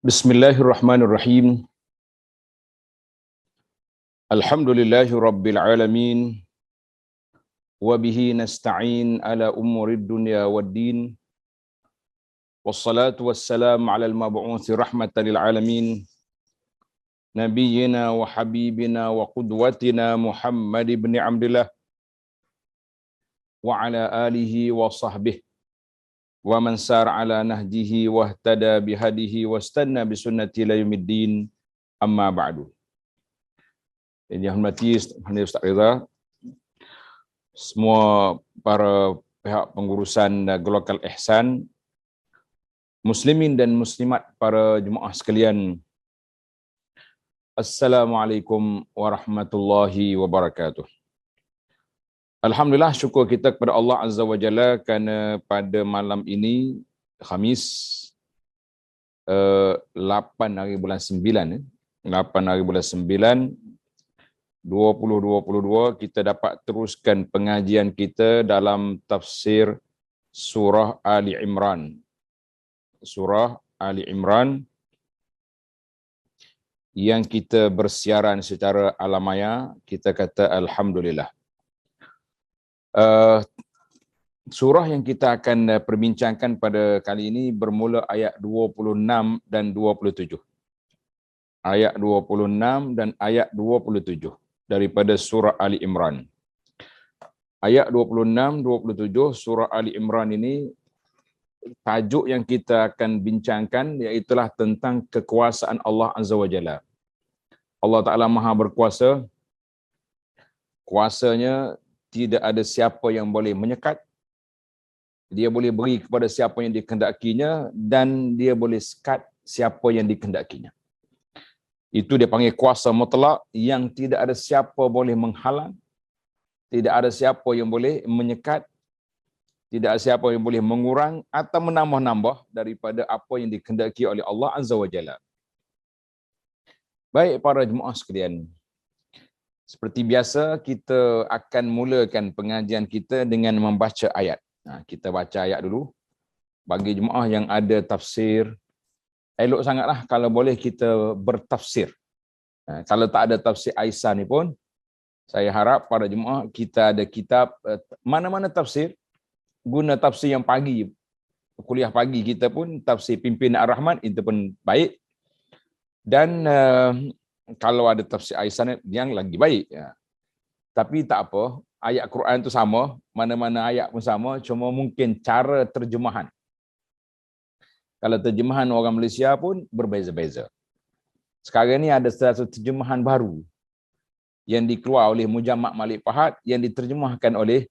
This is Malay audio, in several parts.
Bismillahirrahmanirrahim. Alhamdulillahi rabbil alamin. Wa bihi nasta'in ala umurid dunya waddin. Wassalatu wassalamu ala al-mab'uthi rahmatan lil alamin. Nabiyyina wa habibina wa qudwatina Muhammad ibn Abdullah wa ala alihi wa sahbihi wa man sar ala nahjihi wa ihtada bihadihi wastanna bisunnati ila yaumiddin. Amma ba'du. Yang dihormati Ustaz Reza, semua para pihak pengurusan Global Ihsan, muslimin dan muslimat, para jemaah sekalian, Assalamualaikum warahmatullahi wabarakatuh. Alhamdulillah, syukur kita kepada Allah Azza wa Jalla kerana pada malam ini, Khamis, 8 hari bulan 9, 8 hari bulan 9, 2022, kita dapat teruskan pengajian kita dalam tafsir surah Ali Imran. Surah Ali Imran yang kita bersiaran secara alamaya, kita kata Alhamdulillah. Surah yang kita akan perbincangkan pada kali ini bermula ayat 26 dan 27. Ayat 26 dan ayat 27 daripada surah Ali Imran. Ayat 26, 27 surah Ali Imran ini, tajuk yang kita akan bincangkan iaitulah tentang kekuasaan Allah Azza wa Jalla. Allah Ta'ala Maha berkuasa. Kuasanya tidak ada siapa yang boleh menyekat. Dia boleh beri kepada siapa yang dikehendakinya dan dia boleh sekat siapa yang dikehendakinya. Itu dia panggil kuasa mutlak yang tidak ada siapa boleh menghalang, tidak ada siapa yang boleh menyekat, tidak ada siapa yang boleh mengurang atau menambah-nambah daripada apa yang dikehendaki oleh Allah Azza wa Jalla. Baik para jemaah sekalian, seperti biasa kita akan mulakan pengajian kita dengan membaca ayat. Kita baca ayat dulu. Bagi jemaah yang ada tafsir, elok sangatlah kalau boleh kita bertafsir. Kalau tak ada tafsir Aisyah ni pun, saya harap para jemaah kita ada kitab, mana-mana tafsir, guna tafsir yang pagi, kuliah pagi kita pun, tafsir Pimpinan Ar-Rahman, itu pun baik. Dan kalau ada tafsir Aisyah yang lagi baik. Tapi tak apa, ayat Quran itu sama, mana-mana ayat pun sama, cuma mungkin cara terjemahan. Kalau terjemahan orang Malaysia pun berbeza-beza. Sekarang ni ada satu terjemahan baru yang dikeluar oleh Mujammad Malik Fahad, yang diterjemahkan oleh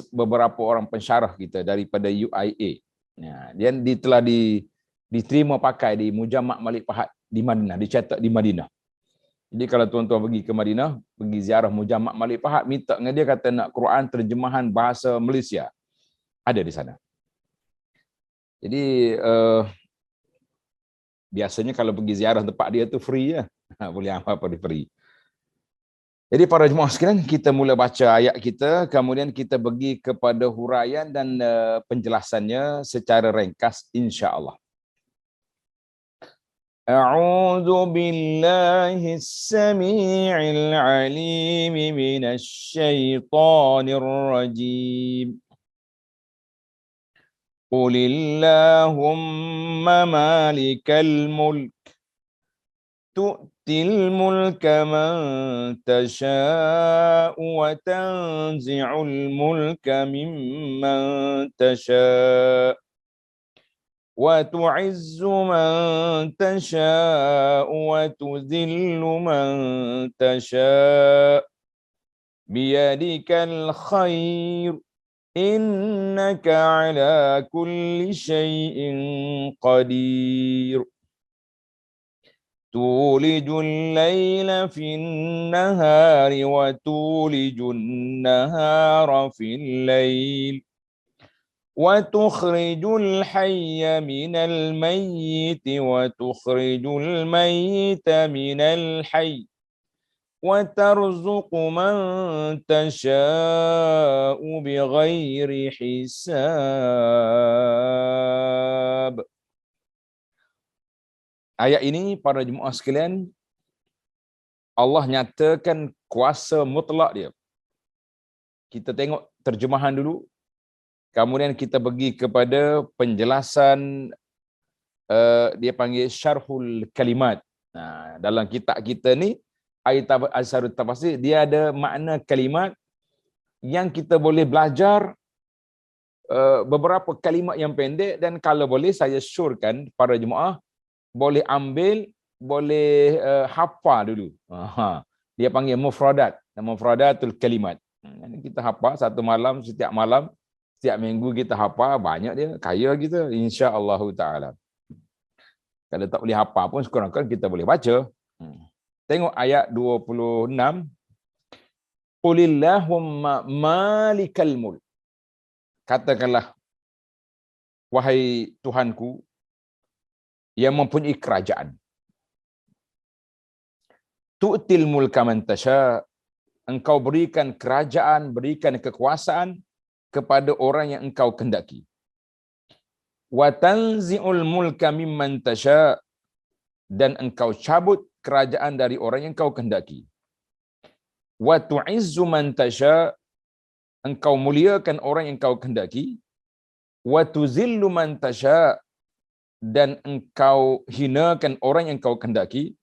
beberapa orang pensyarah kita daripada UIA. Dia telah diterima pakai di Mujammad Malik Fahad di Madinah, dicetak di Madinah. Jadi kalau tuan-tuan pergi ke Madinah, pergi ziarah Mujammad Malik Fahad, minta dengan dia, kata nak Quran terjemahan bahasa Malaysia, ada di sana. Jadi biasanya kalau pergi ziarah tempat dia tu free je. Boleh apa-apa di free. Jadi para jemaah sekalian, kita mula baca ayat kita, kemudian kita pergi kepada huraian dan penjelasannya secara ringkas insya-Allah. A'udzu billahis samii'il 'aliim minasy syaithaanir rajiim. Qulillahumma malikal mulk tu'til mulka man tasha'u wa tanzi'ul mulka mimman tasha'u wa tu'izzu man tasha'u wa tudhillu man tasha'u biyadikal khair innaka ala kulli syai'in qadir. Tulijul layla fin nahari wa tulijun nahara fil layl wa tukhrijul hayya minal mayyiti wa tukhrijul mayyita minal hayy wa tarzuqu man tasha'u bighairi hisab. ayat ini para jemaah sekalian, Allah nyatakan kuasa mutlak dia. Kita tengok terjemahan dulu, kemudian kita pergi kepada penjelasan, dia panggil syarhul kalimat. Nah, dalam kitab kita ni, Aisarut Tafasir, dia ada makna kalimat yang kita boleh belajar beberapa kalimat yang pendek, dan kalau boleh saya syorkan para jemaah boleh ambil, boleh hafal dulu. Dia panggil mufradat, mufradatul kalimat. Kita hafal satu malam, setiap minggu kita hafal, banyak dia, kaya kita insya-Allah taala. Kalau tak boleh hafal pun sekurang-kurang kita boleh baca. Tengok ayat 26. Qulillahumma malikal mulk. Katakanlah, wahai Tuhanku yang mempunyai kerajaan. Tu'til mulka man tasha. Engkau berikan kerajaan, berikan kekuasaan kepada orang yang engkau kehendaki. Wa tanzi'ul mulka mimman tasha. Dan engkau cabut kerajaan dari orang yang engkau kehendaki. Wa tu'izzu man tasha. Engkau muliakan orang yang engkau kehendaki. Wa tuzillu man tasha. Dan engkau hinakan orang yang engkau kehendaki.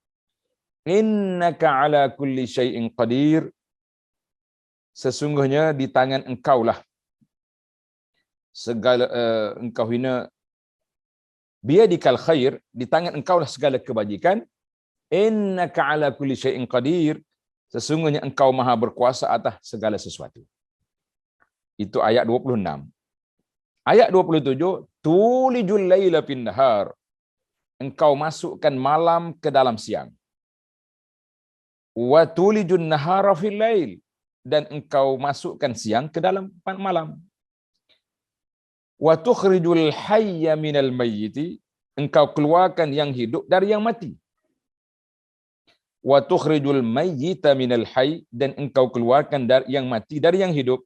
Innaka ala kulli syai'in qadir. Sesungguhnya di tangan engkaulah segala, engkau hina, biyadikal khair, di tangan engkaulah segala kebajikan. Innaka ala kulli syai'in qadir. Sesungguhnya engkau maha berkuasa atas segala sesuatu. Itu ayat 26. Ayat 27, tulijul laila fin nahar. Engkau masukkan malam ke dalam siang. Wa tulijun nahara fil lail. Dan engkau masukkan siang ke dalam malam. Wa tukhrijul hayya minal mayyiti. Engkau keluarkan yang hidup dari yang mati. Wa tukhrijul mayyita minal hayy. Dan engkau keluarkan dari yang mati dari yang hidup.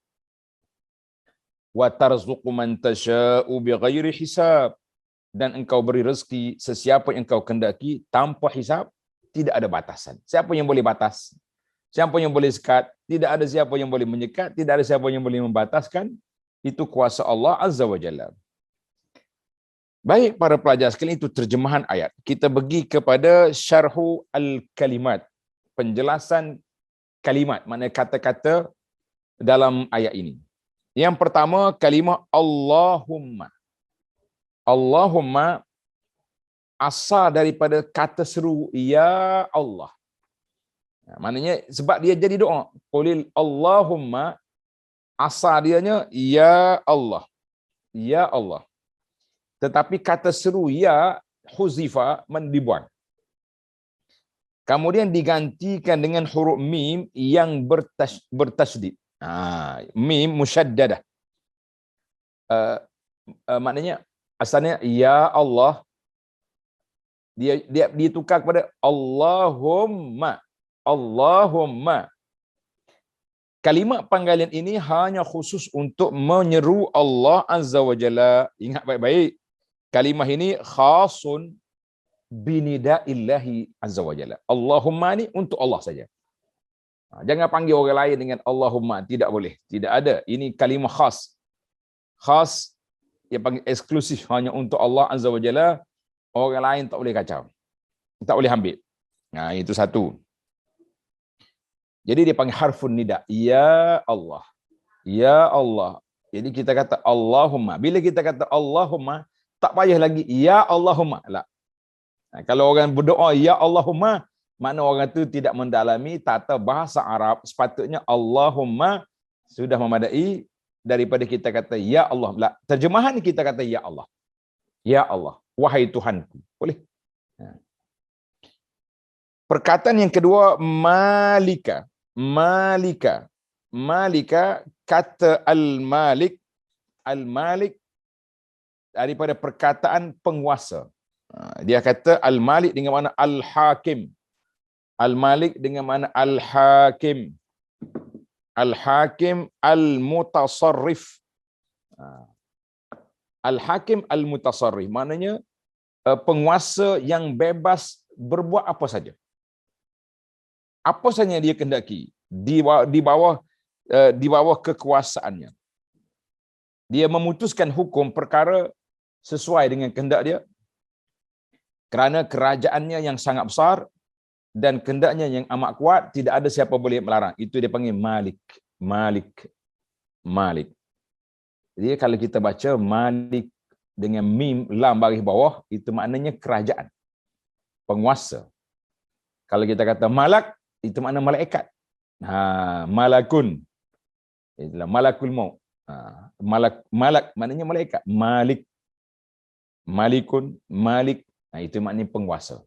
Wa tarzuqu man tasha'u bighairi hisab. Dan engkau beri rezeki sesiapa yang engkau kehendaki tanpa hisab, tidak ada batasan. Siapa yang boleh batas? Siapa yang boleh sekat? Tidak ada siapa yang boleh menyekat, tidak ada siapa yang boleh membataskan. Itu kuasa Allah Azza wa Jalla. Baik para pelajar sekalian, itu terjemahan ayat. Kita pergi kepada syarhu al-kalimat, penjelasan kalimat, maknanya kata-kata dalam ayat ini. Yang pertama, kalimah Allahumma. Allahumma asal daripada kata seru ya Allah. Maknanya sebab dia jadi doa. Qulil Allahumma, asal dianya ya Allah. Ya Allah. Tetapi kata seru ya huzifa, dibuang. Kemudian digantikan dengan huruf mim yang bertasydid. Mim musyaddadah. Maknanya asalnya ya Allah, dia ditukar kepada Allahumma. Allahumma. Kalimat panggilan ini hanya khusus untuk menyeru Allah Azza wa Jalla. Ingat baik-baik. Kalimah ini khasun binida'illahi Azza wa Jalla. Allahumma ni untuk Allah saja. Jangan panggil orang lain dengan Allahumma. Tidak boleh. Tidak ada. Ini kalimah khas. Khas, dia panggil eksklusif hanya untuk Allah Azza wa Jalla. Orang lain tak boleh kacau. Tak boleh ambil. Itu satu. Jadi dia panggil harfun nida. Ya Allah. Ya Allah. Jadi kita kata Allahumma. Bila kita kata Allahumma, tak payah lagi ya Allahumma. Tak. Kalau orang berdoa ya Allahumma, makna orang itu tidak mendalami tata bahasa Arab. Sepatutnya Allahumma sudah memadai daripada kita kata ya Allah. Tak. Terjemahan kita kata ya Allah. Ya Allah. Wahai Tuhanku. Boleh? Perkataan yang kedua, malika. Malika. Malika, kata al-malik. Al-malik daripada perkataan penguasa. Dia kata al-malik dengan makna al-hakim. Al-malik dengan makna al-hakim. Al-hakim al-mutasarrif. Al-hakim al-mutasarrif. Maknanya penguasa yang bebas berbuat apa saja. Apa saja yang dia kehendaki di bawah kekuasaannya. Dia memutuskan hukum perkara sesuai dengan kehendak dia, kerana kerajaannya yang sangat besar dan kehendaknya yang amat kuat, tidak ada siapa boleh melarang. Itu dia panggil Malik. Malik. Malik. Jadi kalau kita baca Malik dengan mim lam baris bawah, itu maknanya kerajaan, penguasa. Kalau kita kata malak, itu makna malaikat. Malakun. Itulah malakul maut. Malak maknanya malaikat. Malik. Malikun, malik. Itu maknanya penguasa.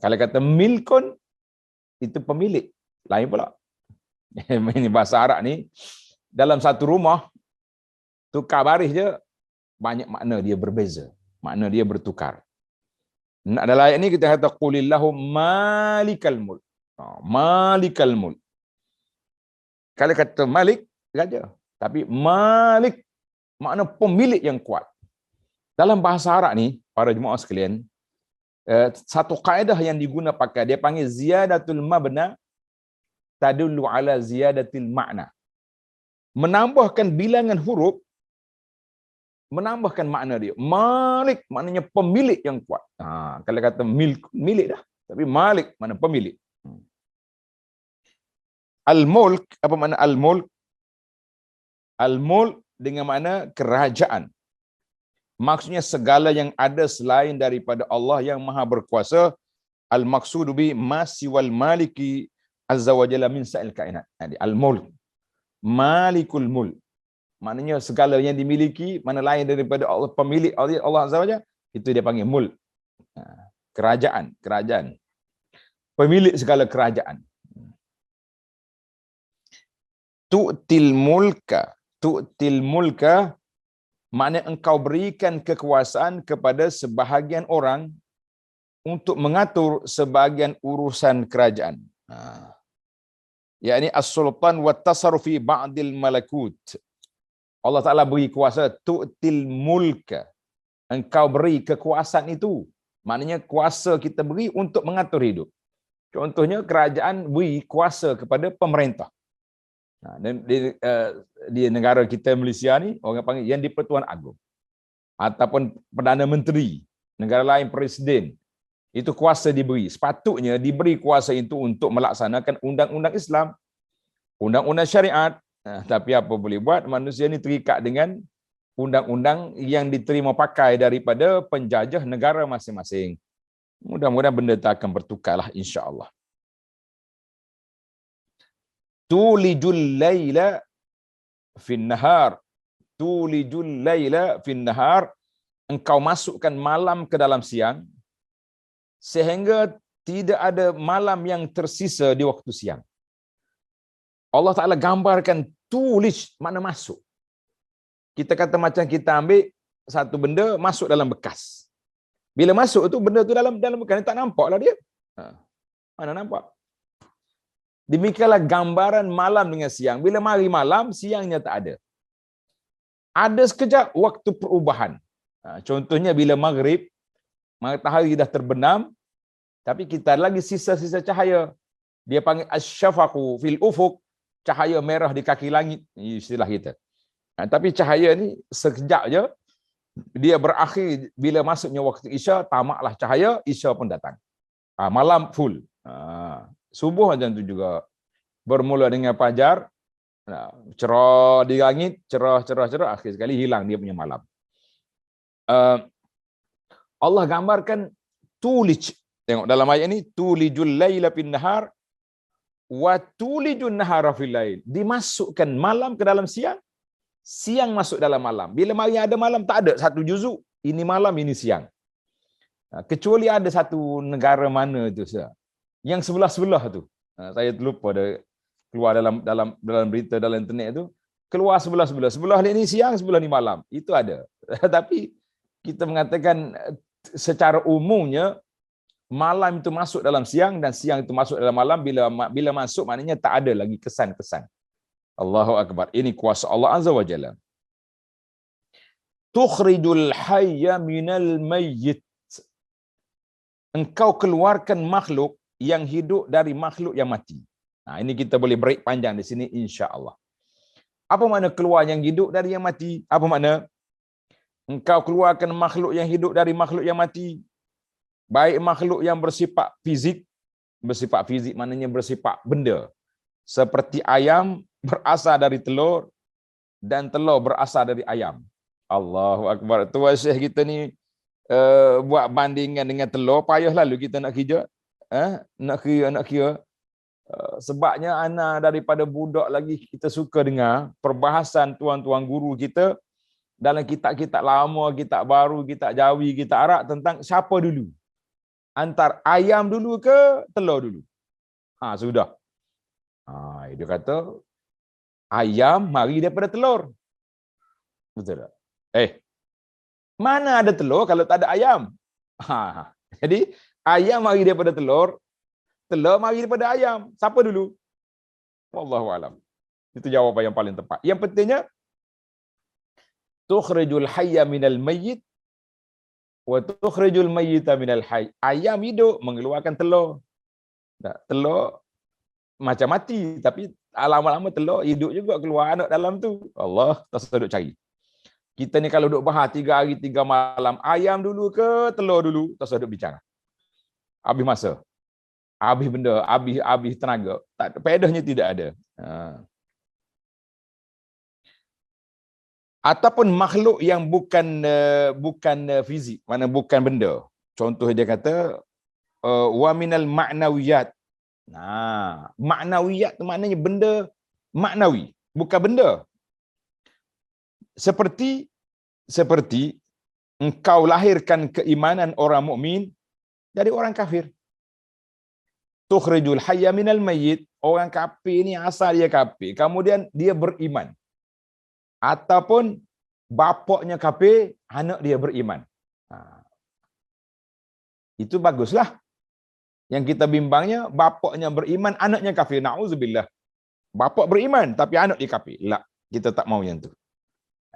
Kalau kata milkun, itu pemilik. Lain pula. Ini bahasa Arab ni, dalam satu rumah, tukar baris je, banyak makna dia berbeza. Makna dia bertukar. Dalam ayat ni kita kata, Qulillahu malikal mulk. Malikal mulk. Kalau kata malik, raja. Tapi malik, makna pemilik yang kuat. Dalam bahasa Arab ni, para jemaah sekalian, satu kaedah yang diguna pakai, dia panggil ziyadatul mabna tadullu ala ziyadatil makna. Menambahkan bilangan huruf, menambahkan makna dia. Malik maknanya pemilik yang kuat. Kalau kata milik dah, tapi malik makna pemilik. Al-mulk, apa makna al-mulk? Al-mulk dengan makna kerajaan. Maksudnya segala yang ada selain daripada Allah yang Maha berkuasa. Al-maqsudu bi masiwal maliki azza wa jalla min sa'il kainat. Al-mulk. Malikul mulk. Maknanya segala yang dimiliki, mana lain daripada Allah, pemilik Allah azza wa jalla, itu dia panggil mulk. Kerajaan, kerajaan. Pemilik segala kerajaan. Tu'til mulka, maknanya engkau berikan kekuasaan kepada sebahagian orang untuk mengatur sebahagian urusan kerajaan. Yakni as-sultan wa tasarrufi ba'dil malakut. Allah Ta'ala beri kuasa, tu'til mulka. Engkau beri kekuasaan itu. Maknanya kuasa kita beri untuk mengatur hidup. Contohnya kerajaan beri kuasa kepada pemerintah. Di negara kita Malaysia ni, orang panggil yang di-Pertuan Agong. Ataupun Perdana Menteri. Negara lain Presiden. Itu kuasa diberi. Sepatutnya diberi kuasa itu untuk melaksanakan undang-undang Islam. Undang-undang syariat. Tapi apa boleh buat, manusia ni terikat dengan undang-undang yang diterima pakai daripada penjajah negara masing-masing. Mudah-mudahan benda tak akan bertukarlah, insya-Allah. Tulijul laila fin nahar. Tulijul laila fin nahar. Engkau masukkan malam ke dalam siang sehingga tidak ada malam yang tersisa di waktu siang. Allah Ta'ala gambarkan tulis, makna masuk. Kita kata macam kita ambil satu benda masuk dalam bekas. Bila masuk tu benda tu dalam bekas, tak nampaklah dia. Mana nampak? Demikianlah gambaran malam dengan siang. Bila mari malam, siangnya tak ada. Ada sekejap waktu perubahan. Contohnya bila maghrib, matahari dah terbenam, tapi kita lagi sisa-sisa cahaya. Dia panggil asyafaqu fil ufuq, cahaya merah di kaki langit. Ini istilah kita. Tapi cahaya ni sekejap je, dia berakhir bila masuknya waktu Isya, tamaklah cahaya, Isya pun datang. Malam full. Subuh macam tu juga. Bermula dengan fajar, cerah di langit, cerah, akhir sekali hilang dia punya malam. Allah gambarkan tulij. Tengok dalam ayat ini, tulijul laila fin nahar wa tulijun nahara fil lail. Dimasukkan malam ke dalam siang, siang masuk dalam malam. Bila mari ada malam, tak ada satu juzuk. Ini malam, ini siang. Kecuali ada satu negara mana tu, yang sebelah-sebelah tu. Saya terlupa dah keluar dalam berita dalam internet tu, keluar sebelah-sebelah. Sebelah ni siang, sebelah ni malam. Itu ada. Tapi kita mengatakan secara umumnya malam itu masuk dalam siang dan siang itu masuk dalam malam. Bila masuk maknanya tak ada lagi kesan-kesan. Allahu Akbar. Ini kuasa Allah Azza wa Jalla. tukhrijul hayya minal mayyit. Engkau keluarkan makhluk yang hidup dari makhluk yang mati. Nah, ini kita boleh break panjang di sini insya-Allah. Apa makna keluar yang hidup dari yang mati? Apa makna? Engkau keluarkan makhluk yang hidup dari makhluk yang mati. Baik makhluk yang bersifat fizik maknanya bersifat benda. Seperti ayam berasal dari telur dan telur berasal dari ayam. Allahu Akbar. Tua Syekh kita ni buat bandingan dengan telur, payah lalu kita nak kira. Nak kira. Sebabnya anak daripada budak lagi kita suka dengar perbahasan tuan-tuan guru kita dalam kitab-kitab lama, kitab baru, kitab Jawi, kitab Arab tentang siapa dulu. Antar ayam dulu ke telur dulu? Sudah. Dia kata ayam mari daripada telur. Betul tak? Mana ada telur kalau tak ada ayam? Jadi ayam mari daripada telur, telur mari daripada ayam. Siapa dulu? Wallahu alam. Itu jawapan yang paling tepat. Yang pentingnya tukhrijul hayya minal mayyit wa tukhrijul mayyita minal hayy. Ayam hidup mengeluarkan telur. Telur macam mati, tapi lama-lama telur hidup juga keluar anak dalam tu. Allah tersedut cari. Kita ni kalau duduk bahas 3 hari 3 malam, ayam dulu ke telur dulu, tersedut bicara. Habis masa. Habis benda, habis tenaga. Tak, faedahnya tidak ada. Ataupun makhluk yang bukan fizik, mana bukan benda. Contoh dia kata wa minal ma'nawiyat. Maknawiyat tu maknanya benda maknawi, bukan benda. Seperti engkau lahirkan keimanan orang mukmin dari orang kafir. Tukhrijul hayya minal mayyit, orang kafir ni asal dia kafir, kemudian dia beriman. Ataupun bapaknya kafir, anak dia beriman. Itu baguslah. Yang kita bimbangnya bapaknya beriman, anaknya kafir. Nauzubillah. Bapak beriman tapi anak dia kafir. La, kita tak mau yang tu.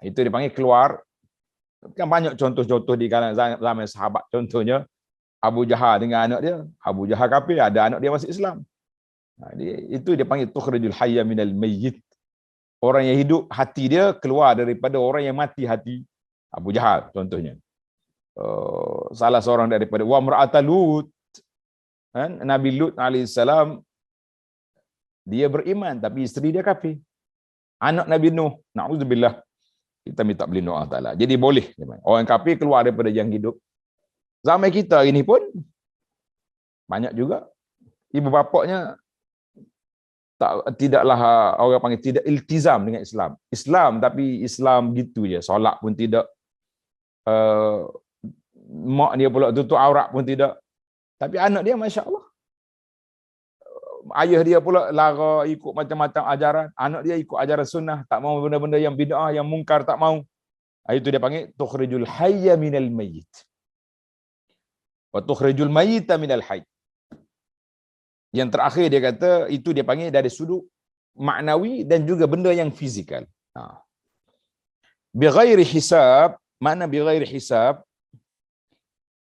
Itu dipanggil keluar. Kan banyak contoh-contoh di kalangan zaman sahabat. Contohnya Abu Jahal dengan anak dia. Abu Jahal kafir, ada anak dia masuk Islam. Itu dia panggil tukhrijul hayya minal mayyit. Orang yang hidup hati dia keluar daripada orang yang mati hati. Abu Jahal contohnya. Salah seorang daripada wa mar'ata Lut. Nabi Lut alaihissalam dia beriman tapi isteri dia kafir. Anak Nabi Nuh, na'udzubillah. Kita minta berlindung Allah Taala. Jadi boleh orang kafir keluar daripada yang hidup. Zaman kita ini pun banyak juga ibu bapaknya tidaklah orang panggil tidak iltizam dengan Islam. Islam tapi Islam gitu je. Solat pun tidak. Mak dia pula tutup aurat pun tidak. Tapi anak dia masya-Allah. Ayah dia pula lara ikut macam-macam ajaran. Anak dia ikut ajaran sunnah, tak mau benda-benda yang bid'ah, yang mungkar tak mau. Itu dia panggil tukhrijul hayya minal mayyit. Wa tukhrijul mayyita minal hayy. Yang terakhir dia kata itu dia panggil dari sudut maknawi dan juga benda yang fizikal. Bi ghairi hisab, mana bi ghairi hisab?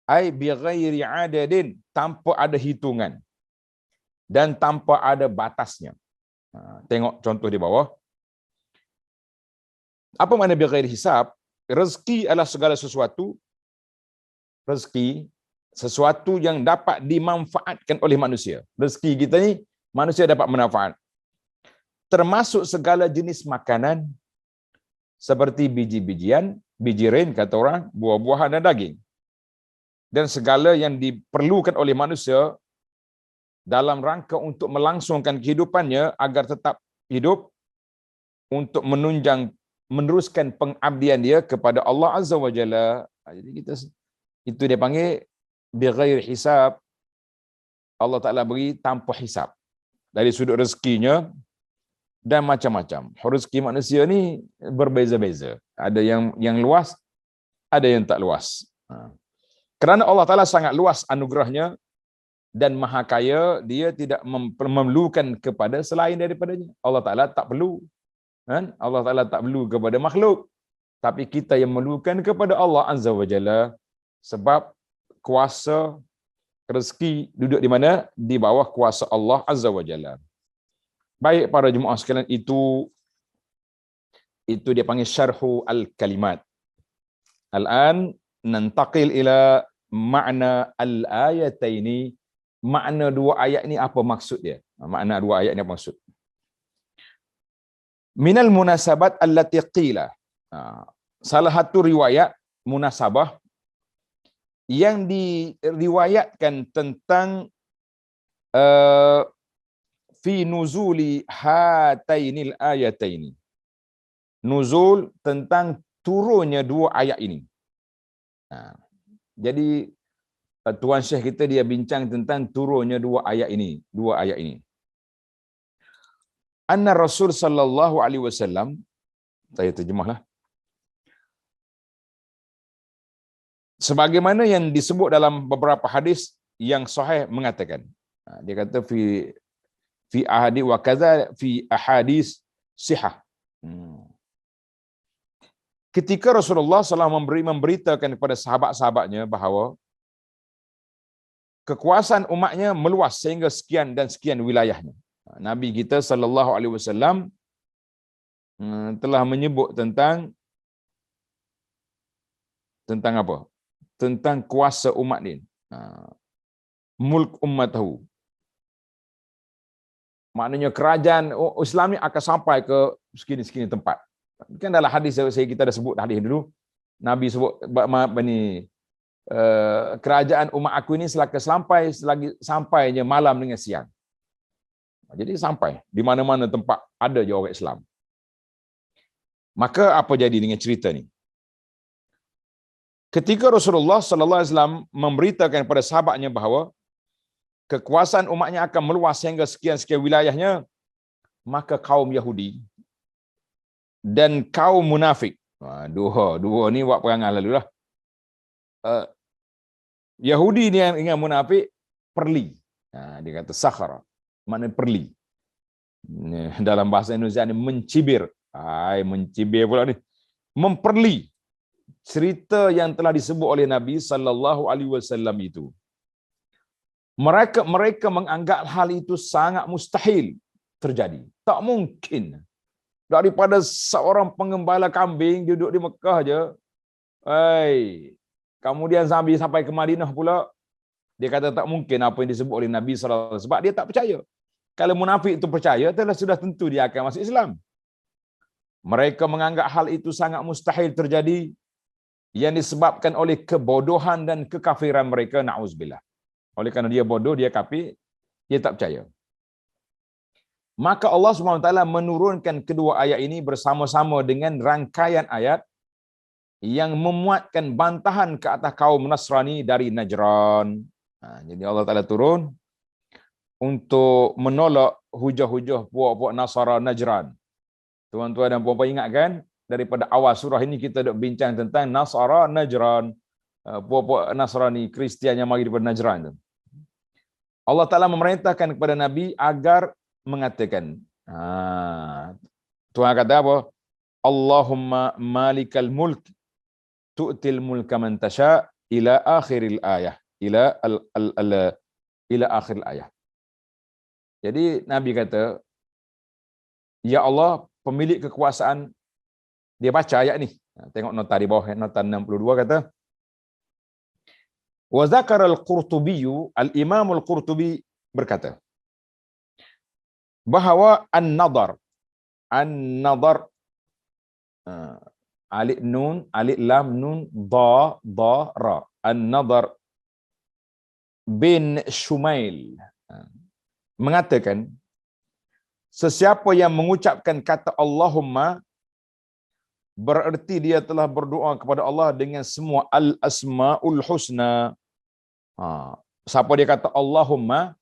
Ai bi ghairi adadin, tanpa ada hitungan dan tanpa ada batasnya. Tengok contoh di bawah. Apa makna bi ghairi hisab? Rezeki adalah segala sesuatu. Rezeki sesuatu yang dapat dimanfaatkan oleh manusia. Rezeki kita ni manusia dapat manfaat. Termasuk segala jenis makanan seperti biji-bijian, biji rain kata orang, buah-buahan dan daging. Dan segala yang diperlukan oleh manusia dalam rangka untuk melangsungkan kehidupannya agar tetap hidup, untuk meneruskan pengabdian dia kepada Allah Azza wa Jalla. Jadi kita itu dia panggil bighair hisab. Allah Taala beri tanpa hisab. Dari sudut rezekinya dan macam-macam. Rezeki manusia ni berbeza-beza. Ada yang luas, ada yang tak luas. Kerana Allah Taala sangat luas anugerahnya dan maha kaya, dia tidak memerlukan kepada selain daripadanya. Allah Taala tak perlu. Allah Taala tak perlu kepada makhluk. Tapi kita yang memerlukan kepada Allah Azza wa Jalla, sebab kuasa rezeki duduk di mana? Di bawah kuasa Allah Azza wa Jalla. Baik para jemaah sekalian, itu dia panggil syarhu al-kalimat. Al-an nantaqil ila makna al-ayataini. Makna dua ayat ni apa maksud dia? Makna dua ayat ni apa maksud? Minal munasabat allati qila. Salah satu riwayat munasabah yang diriwayatkan tentang fi nuzuli hatainil ayataini. Nuzul tentang turunnya dua ayat ini. Jadi Tuan Syekh kita dia bincang tentang turunnya dua ayat ini. Anna Rasul sallallahu alaihi wasallam, saya terjemahlah. Sebagaimana yang disebut dalam beberapa hadis yang sahih mengatakan. Dia kata fi ahadi wa kaza fi ahadis sihah. Ketika Rasulullah SAW memberitakan kepada sahabat-sahabatnya bahawa kekuasaan umatnya meluas sehingga sekian dan sekian wilayahnya. Nabi kita sallallahu alaihi wasallam telah menyebut tentang apa? Tentang kuasa umat ni. Mulk ummatahu. Maknanya kerajaan Islam ni akan sampai ke sekini-sekini tempat. Kan dalam hadis kita dah sebut hadis dulu, Nabi sebut kerajaan umat aku ini selagi sampainya malam dengan siang. Jadi sampai di mana-mana tempat ada je orang Islam. Maka apa jadi dengan cerita ni? Ketika Rasulullah sallallahu alaihi wasallam memberitakan kepada sahabatnya bahawa kekuasaan umatnya akan meluas sehingga sekian-sekian wilayahnya, maka kaum Yahudi dan kaum munafik, dua ni buat perangan lalulah. Yahudi ni dengan munafik perli. Dia kata sakhara, maknanya perli. Dalam bahasa Indonesia ni mencibir. Mencibir pula ni. Memperli cerita yang telah disebut oleh Nabi sallallahu alaihi wasallam itu. Mereka menganggap hal itu sangat mustahil terjadi. Tak mungkin. Daripada seorang pengembala kambing duduk di Mekah je, kemudian sampai ke Madinah pula, dia kata tak mungkin apa yang disebut oleh Nabi SAW. Sebab dia tak percaya. Kalau munafik itu percaya, sudah tentu dia akan masuk Islam. Mereka menganggap hal itu sangat mustahil terjadi, yang disebabkan oleh kebodohan dan kekafiran mereka, na'uzubillah. Oleh kerana dia bodoh, dia kafir, dia tak percaya. Maka Allah SWT menurunkan kedua ayat ini bersama-sama dengan rangkaian ayat yang memuatkan bantahan ke atas kaum Nasrani dari Najran. Jadi Allah Ta'ala turun untuk menolak hujah-hujah puak-puak Nasara Najran. Tuan-tuan dan puan-puan ingat kan? Daripada awal surah ini kita dah bincang tentang Nasara Najran. Puak-puak Nasrani, Kristian yang mari daripada Najran tu. Allah Ta'ala memerintahkan kepada Nabi agar mengatakan, Tuhan kata apa? Allahumma malikal mulk tu'til mulka man tasha ila akhiril ayah. Ila akhiril ayah. Jadi Nabi kata, ya Allah, pemilik kekuasaan. Dia baca ayat ni. Tengok nota di bawah, nota 62 kata, wa zakara al-Qurtubi, al-Imam al-Qurtubi berkata bahawa an-nadar alif nun, alif lam nun, da ra, an-nadar bin Shumail mengatakan, sesiapa yang mengucapkan kata Allahumma, bererti dia telah berdoa kepada Allah dengan semua al-asmaul husna. Siapa dia kata Allahumma,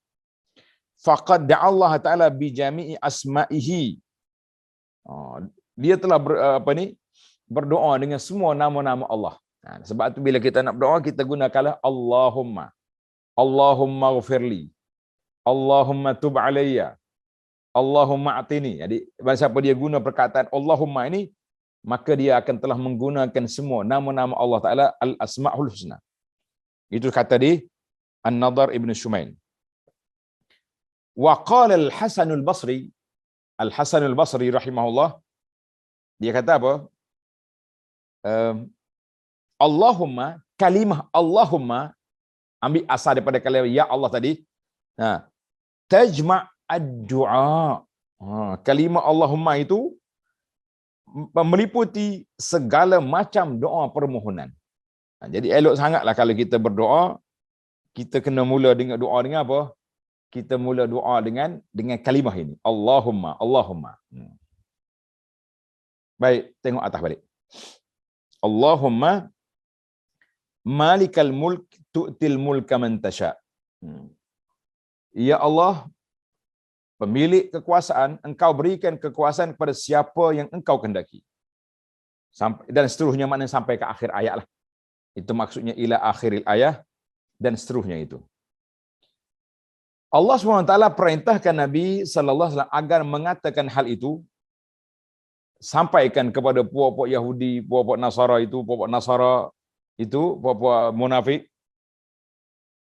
faqad da'allah ta'ala bi jami'i asma'ihi. Dia telah berdoa dengan semua nama-nama Allah. Sebab tu bila kita nak berdoa, kita gunakanlah Allahumma. Allahumma ghfirli. Allahumma tub alayya. Allahumma atini. Jadi siapa dia guna perkataan Allahumma ini, maka dia akan telah menggunakan semua nama-nama Allah Ta'ala Al-Asma'ul Husna. Itu kata di An-Nadhr Ibn Shumail. Wa qala Al-Hasanul Basri, Al-Hasanul Basri rahimahullah, dia kata apa? Allahumma, kalimah Allahumma, ambil asal daripada kalimah ya Allah tadi. Tajma' ad-du'a. Kalimah Allahumma itu meliputi segala macam doa permohonan. Jadi elok sangatlah kalau kita berdoa, kita kena mula dengan doa dengan apa? Kita mula doa dengan kalimah ini. Allahumma, Allahumma. Baik, tengok atas balik. Allahumma malikal mulk tu'til mulka man tasha. Ya Allah, pemilik kekuasaan, engkau berikan kekuasaan kepada siapa yang engkau kehendaki. Sampai, dan seterusnya, maknanya sampai ke akhir ayat lah. Itu maksudnya ila akhiril ayat dan seterusnya itu. Allah SWT perintahkan Nabi sallallahu alaihi wasallam agar mengatakan hal itu, sampaikan kepada puak-puak Yahudi, puak-puak Nasara itu, puak-puak Nasara itu, puak-puak munafik,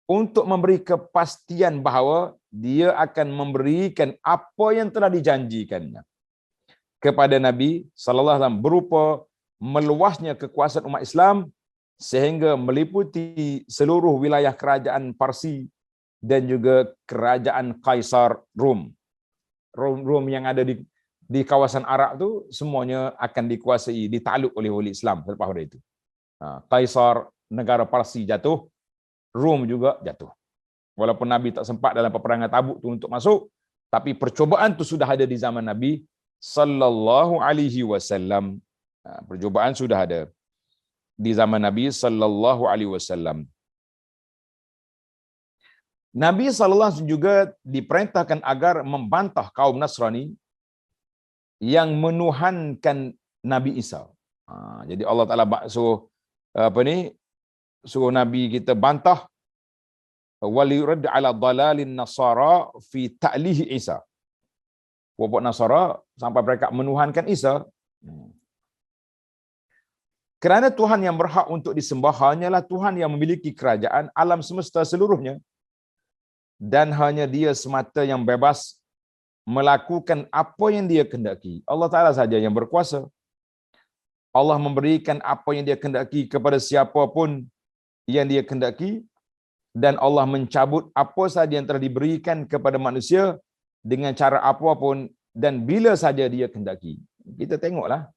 untuk memberi kepastian bahawa dia akan memberikan apa yang telah dijanjikannya kepada Nabi sallallahu alaihi wasallam berupa meluasnya kekuasaan umat Islam sehingga meliputi seluruh wilayah kerajaan Parsi dan juga kerajaan Kaisar Rom. Rom yang ada di kawasan Arab tu semuanya akan dikuasai, ditakluk oleh Islam selepas itu. Kaisar negara Parsi jatuh, Rom juga jatuh. Walaupun Nabi tak sempat dalam peperangan Tabuk tu untuk masuk, tapi percubaan tu sudah ada di zaman Nabi sallallahu alaihi wasallam. Percubaan sudah ada di zaman Nabi sallallahu alaihi wasallam. Nabi sallallahu alaihi wasallam juga diperintahkan agar membantah kaum Nasrani yang menuhankan Nabi Isa. Jadi Allah Taala suruh suruh Nabi kita bantah walirad ala dalalin nasara fi ta'lihi Isa. Puak Nasara sampai mereka menuhankan Isa. Kerana Tuhan yang berhak untuk disembah hanyalah Tuhan yang memiliki kerajaan alam semesta seluruhnya, dan hanya Dia semata yang bebas melakukan apa yang Dia kehendaki. Allah Ta'ala saja yang berkuasa. Allah memberikan apa yang Dia kehendaki kepada siapapun yang Dia kehendaki, dan Allah mencabut apa saja yang telah diberikan kepada manusia dengan cara apapun dan bila saja Dia kehendaki. Kita tengoklah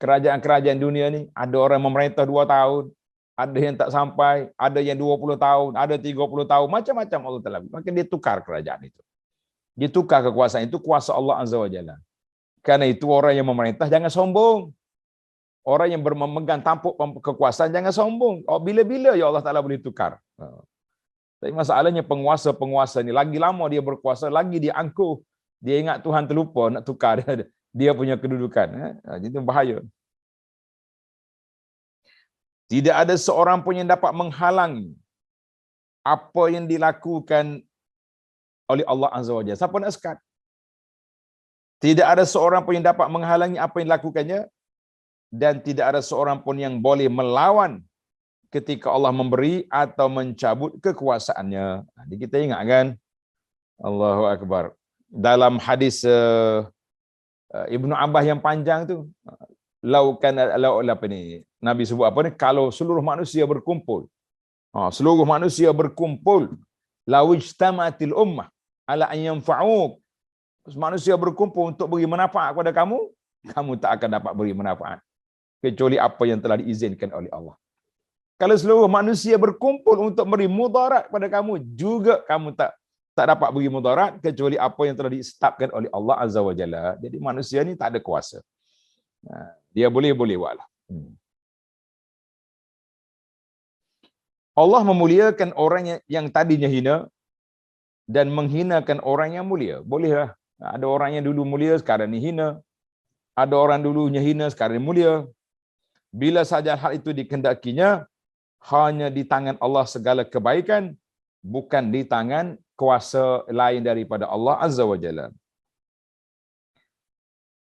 kerajaan-kerajaan dunia ni, ada orang memerintah 2 tahun, ada yang tak sampai, ada yang 20 tahun, ada 30 tahun, macam-macam Allah Ta'ala. Maka dia tukar kerajaan itu. Dia tukar kekuasaan itu, kuasa Allah Azza wa Jalla. Karena itu orang yang memerintah jangan sombong. Orang yang memegang tampuk kekuasaan jangan sombong. Bila-bila ya Allah Ta'ala boleh tukar. Tapi masalahnya penguasa-penguasa ni, lagi lama dia berkuasa, lagi dia angkuh. Dia ingat Tuhan terlupa nak tukar dia punya kedudukan. Itu bahaya. Tidak ada seorang pun yang dapat menghalangi apa yang dilakukan oleh Allah Azza wa Jalla. Siapa nak sekat? Tidak ada seorang pun yang dapat menghalangi apa yang dilakukannya, dan tidak ada seorang pun yang boleh melawan ketika Allah memberi atau mencabut kekuasaannya. Jadi kita ingat kan? Allahu Akbar. Dalam hadis Ibnu Abbas yang panjang tu, apa ni? Nabi sebut apa ni? Kalau seluruh manusia berkumpul, seluruh manusia berkumpul, lawijtamatil ummah ala an yanfa'uk. Manusia berkumpul untuk beri manfaat kepada kamu, kamu tak akan dapat beri manfaat kecuali apa yang telah diizinkan oleh Allah. Kalau seluruh manusia berkumpul untuk beri mudarat kepada kamu, juga kamu tak dapat beri mudarat kecuali apa yang telah ditetapkan oleh Allah Azza wa Jalla. Jadi manusia ni tak ada kuasa. Dia boleh buatlah. Allah memuliakan orang yang tadinya hina dan menghinakan orang yang mulia. Bolehlah. Ada orang yang dulu mulia, sekarang ni hina. Ada orang dulunya hina, sekarang ni mulia. Bila saja hal itu dikehendakinya, hanya di tangan Allah segala kebaikan, bukan di tangan kuasa lain daripada Allah Azza wa Jalla.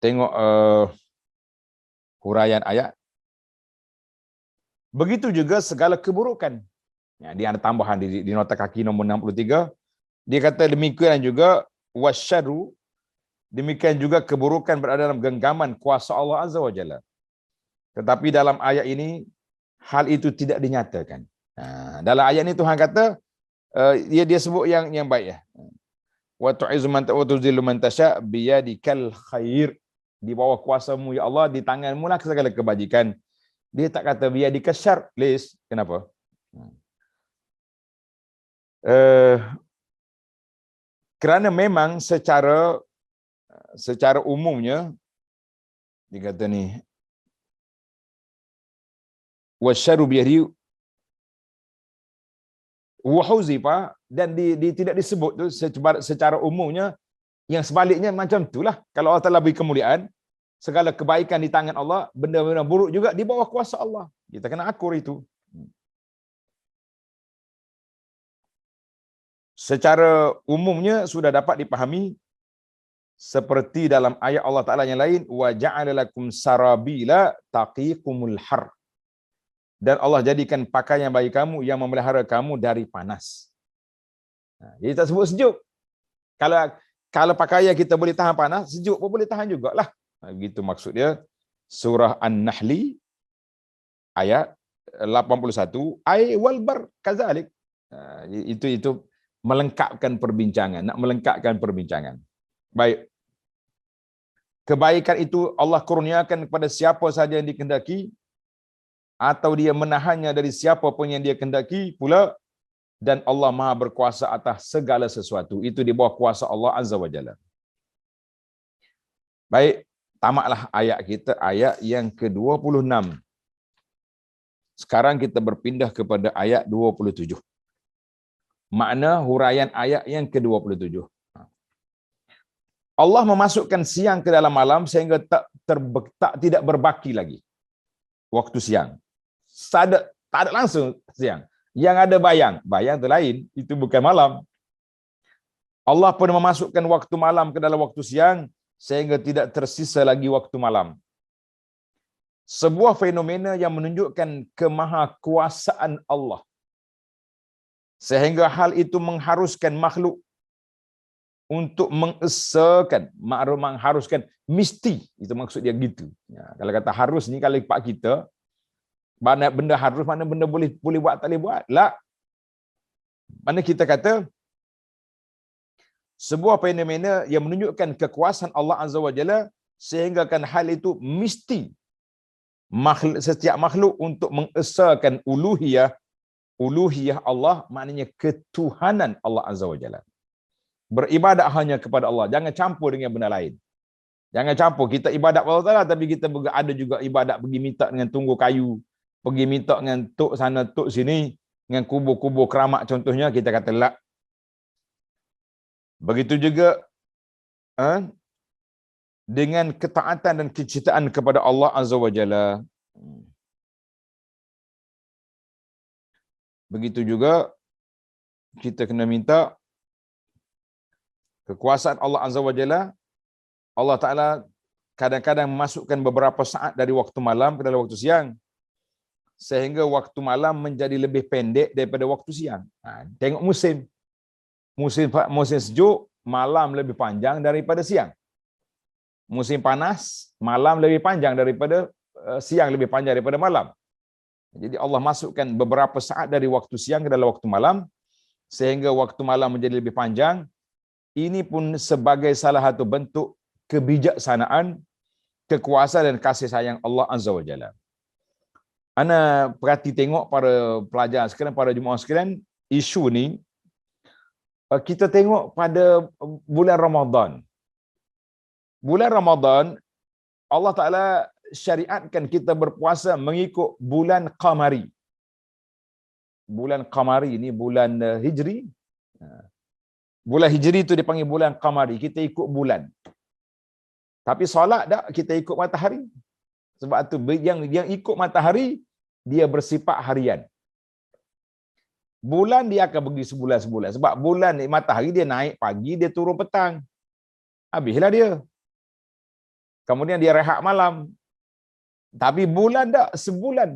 Tengok huraian ayat. Begitu juga segala keburukan. Ya, dia ada tambahan di nota kaki nombor 63. Dia kata demikian juga wasyarru, demikian juga keburukan berada dalam genggaman kuasa Allah Azza wa Jalla. Tetapi dalam ayat ini hal itu tidak dinyatakan. Dalam ayat ini Tuhan kata dia sebut yang baik ya. Wa tu'izzu man wa tuzillu man tasha biyadikal khair. Di bawah kuasamu ya Allah, di tanganmu lah segala kebajikan. Dia tak kata biyadikal syarr. Lis, kenapa? Kerana memang secara umumnya dia kata ni wasyarru biyadi wa huzifa, dan tidak disebut tu secara umumnya, yang sebaliknya macam itulah. Kalau Allah Taala beri kemuliaan, segala kebaikan di tangan Allah, benda-benda buruk juga di bawah kuasa Allah. Kita kena akur itu. Secara umumnya sudah dapat dipahami seperti dalam ayat Allah Taala yang lain, wa ja'ala lakum sarabila taqikumul har. Dan Allah jadikan pakaian bagi kamu yang memelihara kamu dari panas. Jadi tak sebut sejuk. Kalau pakaian kita boleh tahan panas, sejuk pun boleh tahan jugalah. Begitu maksud dia. Surah An-Nahli ayat 81, ai wal bar kazalik. Itu melengkapkan perbincangan, nak melengkapkan perbincangan. Baik. Kebaikan itu Allah kurniakan kepada siapa sahaja yang dikehendaki, atau dia menahannya dari siapa pun yang dia kehendaki pula, dan Allah Maha berkuasa atas segala sesuatu. Itu di bawah kuasa Allah Azza wa Jalla. Baik, tamatlah ayat kita, ayat yang ke-26. Sekarang kita berpindah kepada ayat 27. Makna huraian ayat yang ke-27. Allah memasukkan siang ke dalam malam sehingga tidak berbaki lagi waktu siang. Tak ada langsung siang. Yang ada bayang. Bayang itu lain. Itu bukan malam. Allah pun memasukkan waktu malam ke dalam waktu siang sehingga tidak tersisa lagi waktu malam. Sebuah fenomena yang menunjukkan kemahakuasaan Allah. Sehingga hal itu mengharuskan makhluk untuk mengharuskan mesti. Itu maksud dia gitu. Ya, kalau kata harus ni, kalau pak kita, mana benda harus, mana benda boleh buat, tak boleh buat. Lah. Mana kita kata sebuah fenomena yang menunjukkan kekuasaan Allah Azza wa Jalla, sehingga kan hal itu mesti setiap makhluk untuk mengesahkan uluhiyah Allah, maknanya ketuhanan Allah Azza wa Jalla. Beribadat hanya kepada Allah, jangan campur dengan benda lain. Jangan campur, kita ibadat kepada Allah Taala, tapi kita ada juga ibadat pergi minta dengan tunggu kayu, pergi minta dengan tok sana tok sini, dengan kubur-kubur keramat contohnya, kita kata la. Begitu juga dengan ketaatan dan kecintaan kepada Allah Azza wa Jalla. Begitu juga kita kena minta kekuasaan Allah Azza wa Jalla. Allah Ta'ala kadang-kadang memasukkan beberapa saat dari waktu malam ke dalam waktu siang, sehingga waktu malam menjadi lebih pendek daripada waktu siang. Tengok musim sejuk, malam lebih panjang daripada siang. Musim panas, malam lebih panjang daripada siang, lebih panjang daripada malam. Jadi Allah masukkan beberapa saat dari waktu siang ke dalam waktu malam, sehingga waktu malam menjadi lebih panjang. Ini pun sebagai salah satu bentuk kebijaksanaan, kekuasaan dan kasih sayang Allah Azza wa Jalla. Ana perhati tengok para pelajar sekalian, para jemaah sekalian, isu ni kita tengok pada bulan Ramadan. Bulan Ramadan, Allah Ta'ala syariatkan kita berpuasa mengikut bulan Qamari. Bulan Qamari ni bulan Hijri. Bulan Hijri itu dipanggil bulan Qamari. Kita ikut bulan. Tapi solat tak, kita ikut matahari. Sebab tu yang ikut matahari, dia bersifat harian. Bulan dia akan pergi sebulan-sebulan. Sebab bulan matahari dia naik pagi, dia turun petang. Habislah dia. Kemudian dia rehat malam. Tapi bulan tak, sebulan.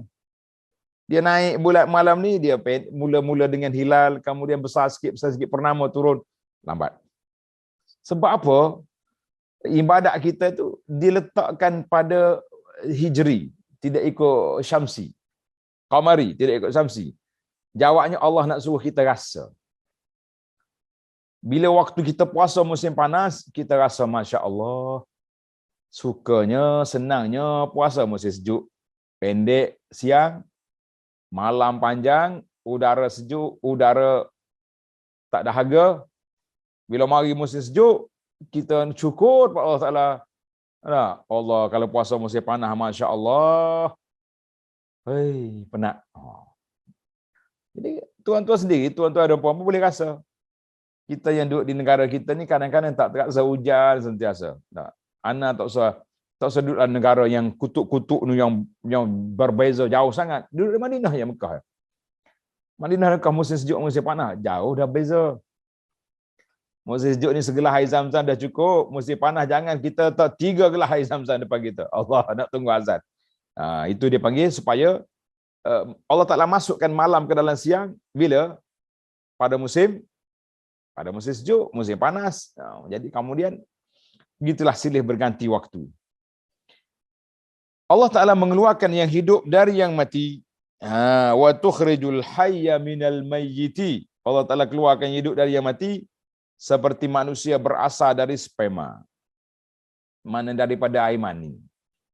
Dia naik bulan malam ni, dia mula-mula dengan hilal, kemudian besar sikit purnama turun, lambat. Sebab apa? Ibadat kita tu diletakkan pada hijri, tidak ikut syamsi. Qamari, tidak ikut syamsi. Jawabnya Allah nak suruh kita rasa. Bila waktu kita puasa musim panas, kita rasa Masya Allah, sukanya, senangnya puasa musim sejuk. Pendek siang, malam panjang, udara sejuk, udara tak dahaga. Bila mari musim sejuk, kita syukur pada Allah Ta'ala. Allah, kalau puasa musim panas, Masya Allah, penat. Jadi tuan-tuan sendiri, tuan-tuan dan puan boleh rasa. Kita yang duduk di negara kita ni kadang-kadang tak terasa hujan sentiasa. Tak. Ana tak usah duduk dalam negara yang kutuk-kutuk ni yang berbeza jauh sangat. Duduk di Madinah ya, Mekah. Madinah Mekah musim sejuk musim panas jauh dah beza. Musim sejuk ni segelas air Zam-Zam dah cukup. Musim panas jangan kita tak 3 gelas air Zam-Zam depan kita. Allah nak tunggu azan. Itu dia panggil supaya Allah Ta'ala masukkan malam ke dalam siang bila pada musim sejuk, musim panas. Jadi kemudian begitulah silih berganti waktu. Allah Ta'ala mengeluarkan yang hidup dari yang mati. Wa tukhrijul hayya minal mayyiti. Allah Ta'ala keluarkan yang hidup dari yang mati seperti manusia berasal dari sperma. Mana daripada air mani.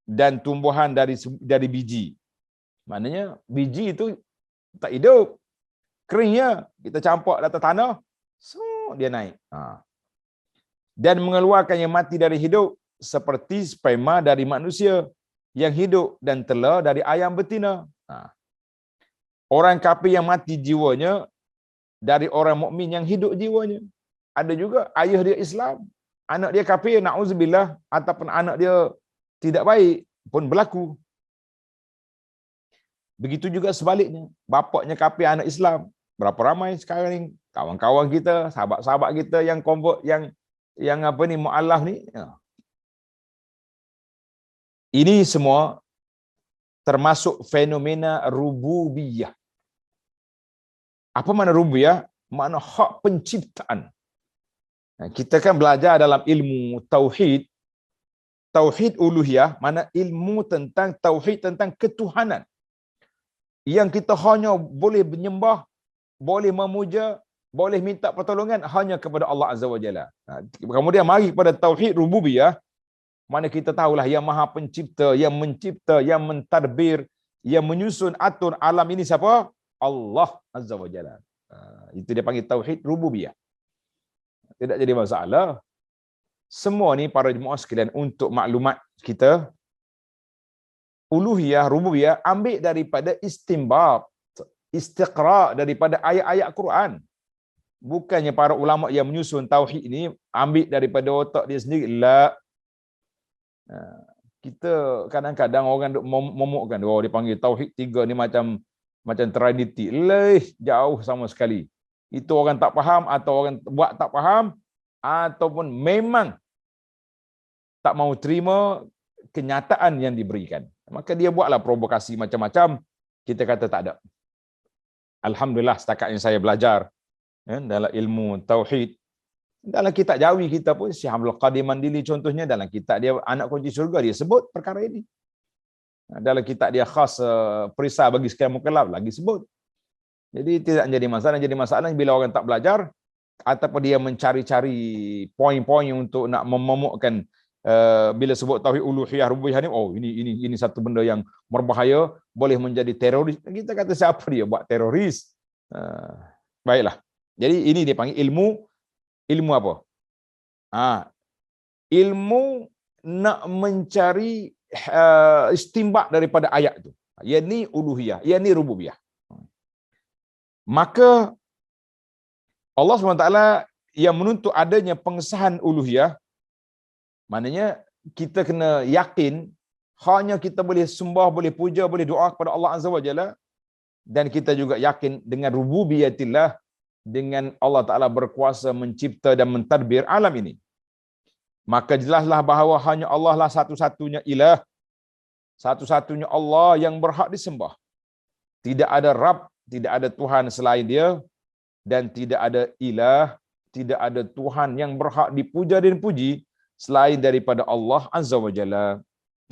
Dan tumbuhan dari biji. Maknanya biji itu tak hidup. Keringnya kita campak atas tanah, so dia naik. Dan mengeluarkan yang mati dari hidup seperti sperma dari manusia yang hidup dan telur dari ayam betina. Orang kafir yang mati jiwanya dari orang mukmin yang hidup jiwanya. Ada juga ayah dia Islam, anak dia kafir, na'udzubillah, ataupun anak dia tidak baik pun berlaku. Begitu juga sebaliknya, bapaknya kafir, anak Islam. Berapa ramai sekarang ni kawan-kawan kita, sahabat-sahabat kita yang convert, yang apa ni, mu'alaf ni. Ini semua termasuk fenomena rububiyah. Apa makna rububiyah? Makna hak penciptaan. Kita kan belajar dalam ilmu tauhid. Tauhid uluhiyah, mana ilmu tentang tauhid, tentang ketuhanan. Yang kita hanya boleh menyembah, boleh memuja, boleh minta pertolongan hanya kepada Allah Azza wa Jalla. Kemudian mari kepada tauhid rububiyah, mana kita tahulah yang maha pencipta, yang mencipta, yang mentadbir, yang menyusun atur alam ini siapa? Allah Azza wa Jalla. Itu dia panggil tauhid rububiyah. Tidak jadi masalah. Semua ni para jemaah sekalian, untuk maklumat kita, uluhiyah, rububiyah ambil daripada istinbat, istiqra daripada ayat-ayat Quran. Bukannya para ulama yang menyusun tauhid ini ambil daripada otak dia sendiri. La. Kita kadang-kadang orang momokkan, dia panggil tauhid 3 ni macam Trinity. Jauh sama sekali. Itu orang tak faham, atau orang buat tak faham, ataupun memang tak mau terima kenyataan yang diberikan. Maka dia buatlah provokasi macam-macam. Kita kata tak ada. Alhamdulillah setakat yang saya belajar dalam ilmu tauhid, dalam kitab Jawi kita pun, Syekh Abdul Qadir Mandili contohnya, dalam kitab dia Anak Kunci Syurga, dia sebut perkara ini. Dalam kitab dia khas Perisai bagi Sekian Mukallaf lagi sebut. Jadi tidak jadi masalah. Jadi masalah bila orang tak belajar, ataupun dia mencari-cari poin-poin untuk nak memomokkan, bila sebut tauhid uluhiyah rububiyah ni, ini satu benda yang berbahaya, boleh menjadi teroris. Kita kata siapa dia buat teroris? Baiklah. Jadi ini dia panggil ilmu apa? Ilmu nak mencari istinbat daripada ayat tu. Ia ni uluhiyah, ia ni rububiyah. Maka Allah SWT yang menuntut adanya pengesahan uluhiyah, maknanya kita kena yakin hanya kita boleh sembah, boleh puja, boleh doa kepada Allah Azza wa Jalla, dan kita juga yakin dengan rububiyatillah, dengan Allah Ta'ala berkuasa mencipta dan mentadbir alam ini. Maka jelaslah bahawa hanya Allah lah satu-satunya ilah satu-satunya Allah yang berhak disembah. Tidak ada Rabb, tidak ada Tuhan selain dia, dan tidak ada ilah, tidak ada Tuhan yang berhak dipuja dan puji selain daripada Allah Azza wa Jalla.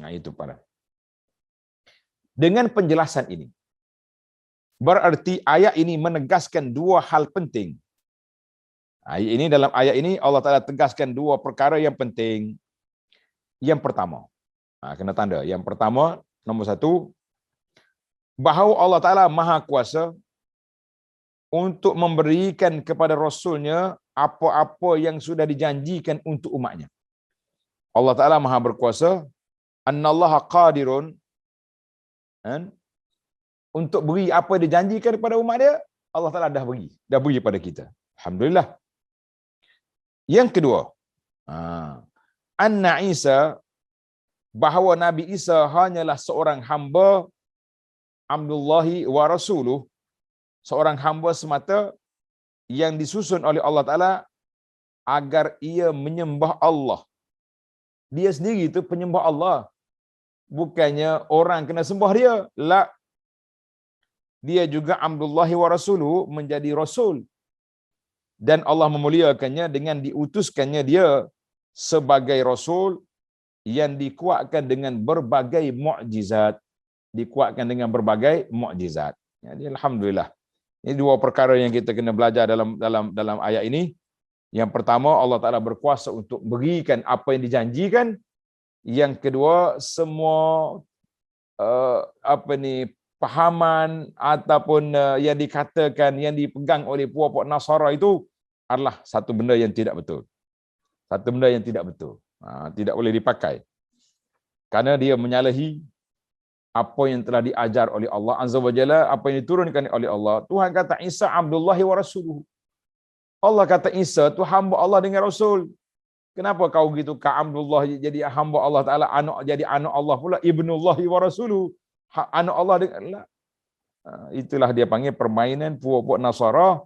Nah, itu para. Dengan penjelasan ini, berarti ayat ini menegaskan dua hal penting. Dalam ayat ini Allah Ta'ala tegaskan dua perkara yang penting. Yang pertama, kena tanda. Yang pertama, nombor satu, bahawa Allah Ta'ala Maha Kuasa untuk memberikan kepada Rasulnya apa-apa yang sudah dijanjikan untuk umatnya. Allah Ta'ala Maha berkuasa, annallaha qadirun, untuk beri apa dijanjikan kepada umat dia, Allah Ta'ala dah beri pada kita. Alhamdulillah. Yang kedua, anna Isa, bahawa Nabi Isa hanyalah seorang hamba Abdullahi wa Rasuluh, seorang hamba semata yang disusun oleh Allah Ta'ala agar ia menyembah Allah. Dia sendiri itu penyembah Allah. Bukannya orang kena sembah dia. La. Dia juga Abdullahi wa Rasuluh, menjadi Rasul. Dan Allah memuliakannya dengan diutuskannya dia sebagai Rasul yang dikuatkan dengan berbagai mukjizat. Dikuatkan dengan berbagai mukjizat. Jadi alhamdulillah. Ini dua perkara yang kita kena belajar dalam ayat ini. Yang pertama, Allah Ta'ala berkuasa untuk berikan apa yang dijanjikan. Yang kedua, semua pahaman ataupun yang dikatakan, yang dipegang oleh puak-puak Nasara itu adalah satu benda yang tidak betul. Satu benda yang tidak betul. Tidak boleh dipakai. Karena dia menyalahi apa yang telah diajar oleh Allah Azza wa Jalla, apa yang diturunkan oleh Allah. Tuhan kata Isa Abdullahi wa Rasuluhu. Allah kata Isa tu hamba Allah dengan Rasul. Kenapa kau gitu ka Abdullah jadi hamba Allah Ta'ala, anak jadi anak Allah pula, Ibnullahi wa Rasuluhu, anak Allah dengan Allah. Itulah dia panggil permainan puak-puak Nasara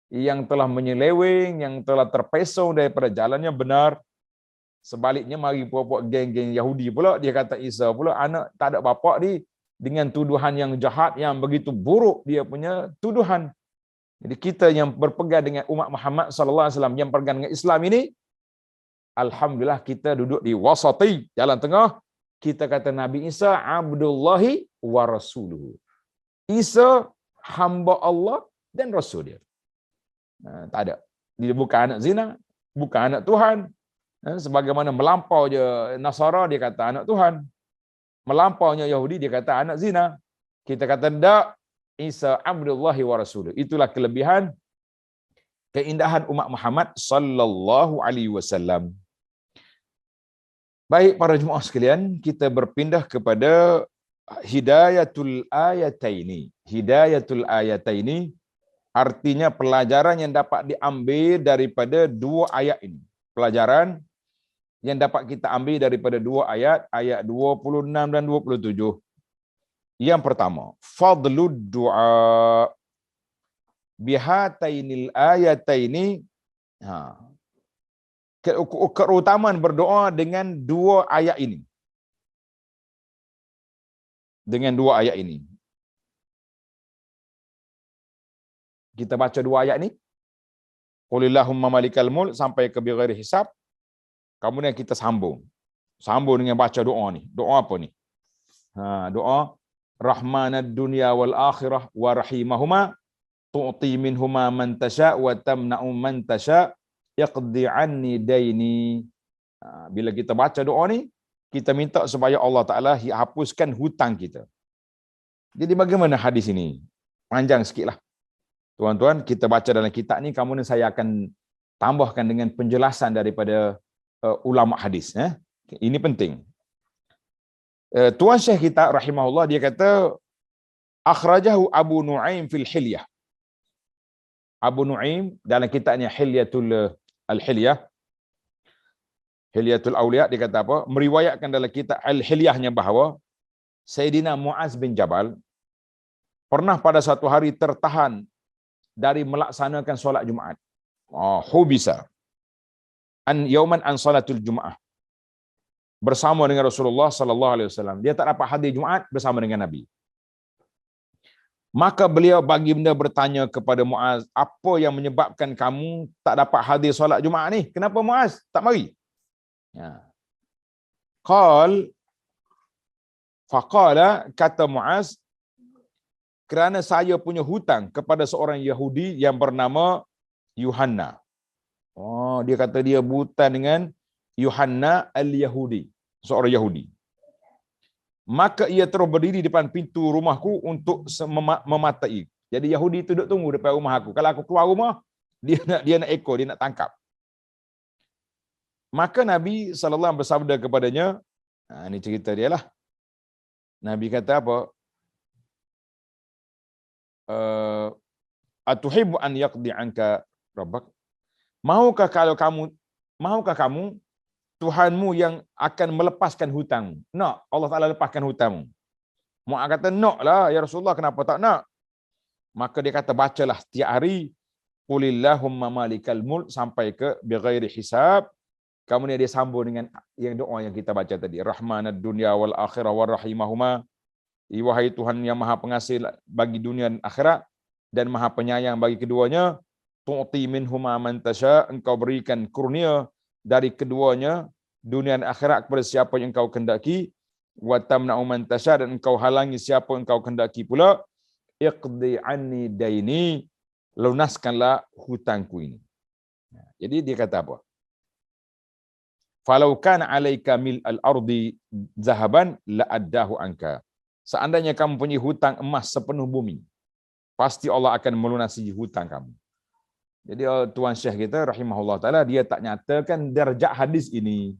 yang telah menyeleweng, yang telah terpesong daripada jalannya benar. Sebaliknya mari puak-puak geng-geng Yahudi pula, dia kata Isa pula anak tak ada bapak ni, dengan tuduhan yang jahat, yang begitu buruk dia punya tuduhan. Jadi kita yang berpegang dengan umat Muhammad sallallahu alaihi wasallam, yang berpegang dengan Islam ini, alhamdulillah kita duduk di wasati, jalan tengah. Kita kata Nabi Isa Abdullahi wa Rasuluhu. Isa hamba Allah dan Rasul dia. Tak ada. Dia bukan anak zina, bukan anak Tuhan. Sebagaimana melampau je Nasara, dia kata anak Tuhan. Melampaunya Yahudi, dia kata anak zina. Kita kata tak, Isa Abdullahi wa Rasuluh. Itulah kelebihan, keindahan umat Muhammad sallallahu alaihi wasallam. Baik para jemaah sekalian, kita berpindah kepada hidayatul ayataini. Hidayatul ayataini artinya pelajaran yang dapat diambil daripada dua ayat ini. Pelajaran yang dapat kita ambil daripada dua ayat, ayat 26 dan 27. Yang pertama, fadlud du'a bihatainil ayataini. Keutamaan berdoa dengan dua ayat ini. Dengan dua ayat ini. Kita baca dua ayat ini. Qulillahumma malikal mulk sampai ke bighairi hisab. Kemudian kita sambung. Sambung dengan baca doa ni. Doa apa ni? Doa Rahmanad dunya wal akhirah wa rahimahuma tu'ti minhuma man tasha wa tamna'u man tasha yaqdi anni daini. Bila kita baca doa ni, kita minta supaya Allah Ta'ala hapuskan hutang kita. Jadi bagaimana hadis ini? Panjang sikitlah. Tuan-tuan, kita baca dalam kitab ni, kemudian saya akan tambahkan dengan penjelasan daripada ulama hadis. Ini penting. Tuan Syekh kita rahimahullah, dia kata akhrajahu Abu Nu'aim fil Hilyah. Abu Nu'aim dalam kitabnya Hilyatul Al-Hilyah, Hilyatul Awliya, dia kata apa? Meriwayatkan dalam kitab Al-Hilyahnya bahawa Sayyidina Muaz bin Jabal pernah pada satu hari tertahan dari melaksanakan solat Jumaat. Hubisa an yauman an salatul Jumaah. bersama dengan Rasulullah sallallahu alaihi wasallam. Dia tak dapat hadir Jumaat bersama dengan Nabi. Maka beliau baginda bertanya kepada Muaz, apa yang menyebabkan kamu tak dapat hadir solat Jumaat ni? Kenapa Muaz tak mari? Ya. Faqala, kata Muaz, kerana saya punya hutang kepada seorang Yahudi yang bernama Yuhanna. Oh, dia kata dia berhutang dengan Yuhanna al-Yahudi, seorang Yahudi. Maka ia terus berdiri depan pintu rumahku untuk mematai. Jadi Yahudi itu duduk tunggu depan rumah aku. Kalau aku keluar rumah, dia nak ekor, dia nak tangkap. Maka Nabi sallallahu alaihi wasallam bersabda kepadanya, ini cerita dia lah. Nabi kata apa? Atuhibbu an yaqdi anka rabbak? Mahukah kamu Tuhanmu yang akan melepaskan hutangmu? Nak Allah Taala lepaskan hutangmu. Mu'ad kata, nak lah ya Rasulullah, kenapa tak nak? Maka dia kata, bacalah setiap hari qulillahumma malikal mulk sampai ke bighairi hisab. Kemudian dia sambung dengan yang doa yang kita baca tadi, rahmanad dunya wal akhirah war rahimahuma. Wahai Tuhan yang Maha Pengasih bagi dunia dan akhirat dan Maha Penyayang bagi keduanya, tu'ti minhuma man tasha, engkau berikan kurnia dari keduanya dunia dan akhirat kepada siapa yang engkau kehendaki, wa tamna'u man tasha, dan engkau halangi siapa yang engkau kehendaki pula. Iqdi anni daini, lunaskanlah hutangku ini. Jadi dia kata apa? Falau kana alaika mil al-ardi zahaban la addahu anka. Seandainya kamu punya hutang emas sepenuh bumi, pasti Allah akan melunasi hutang kamu. Jadi Tuan Syekh kita rahimahullah taala, dia tak nyatakan darjat hadis ini.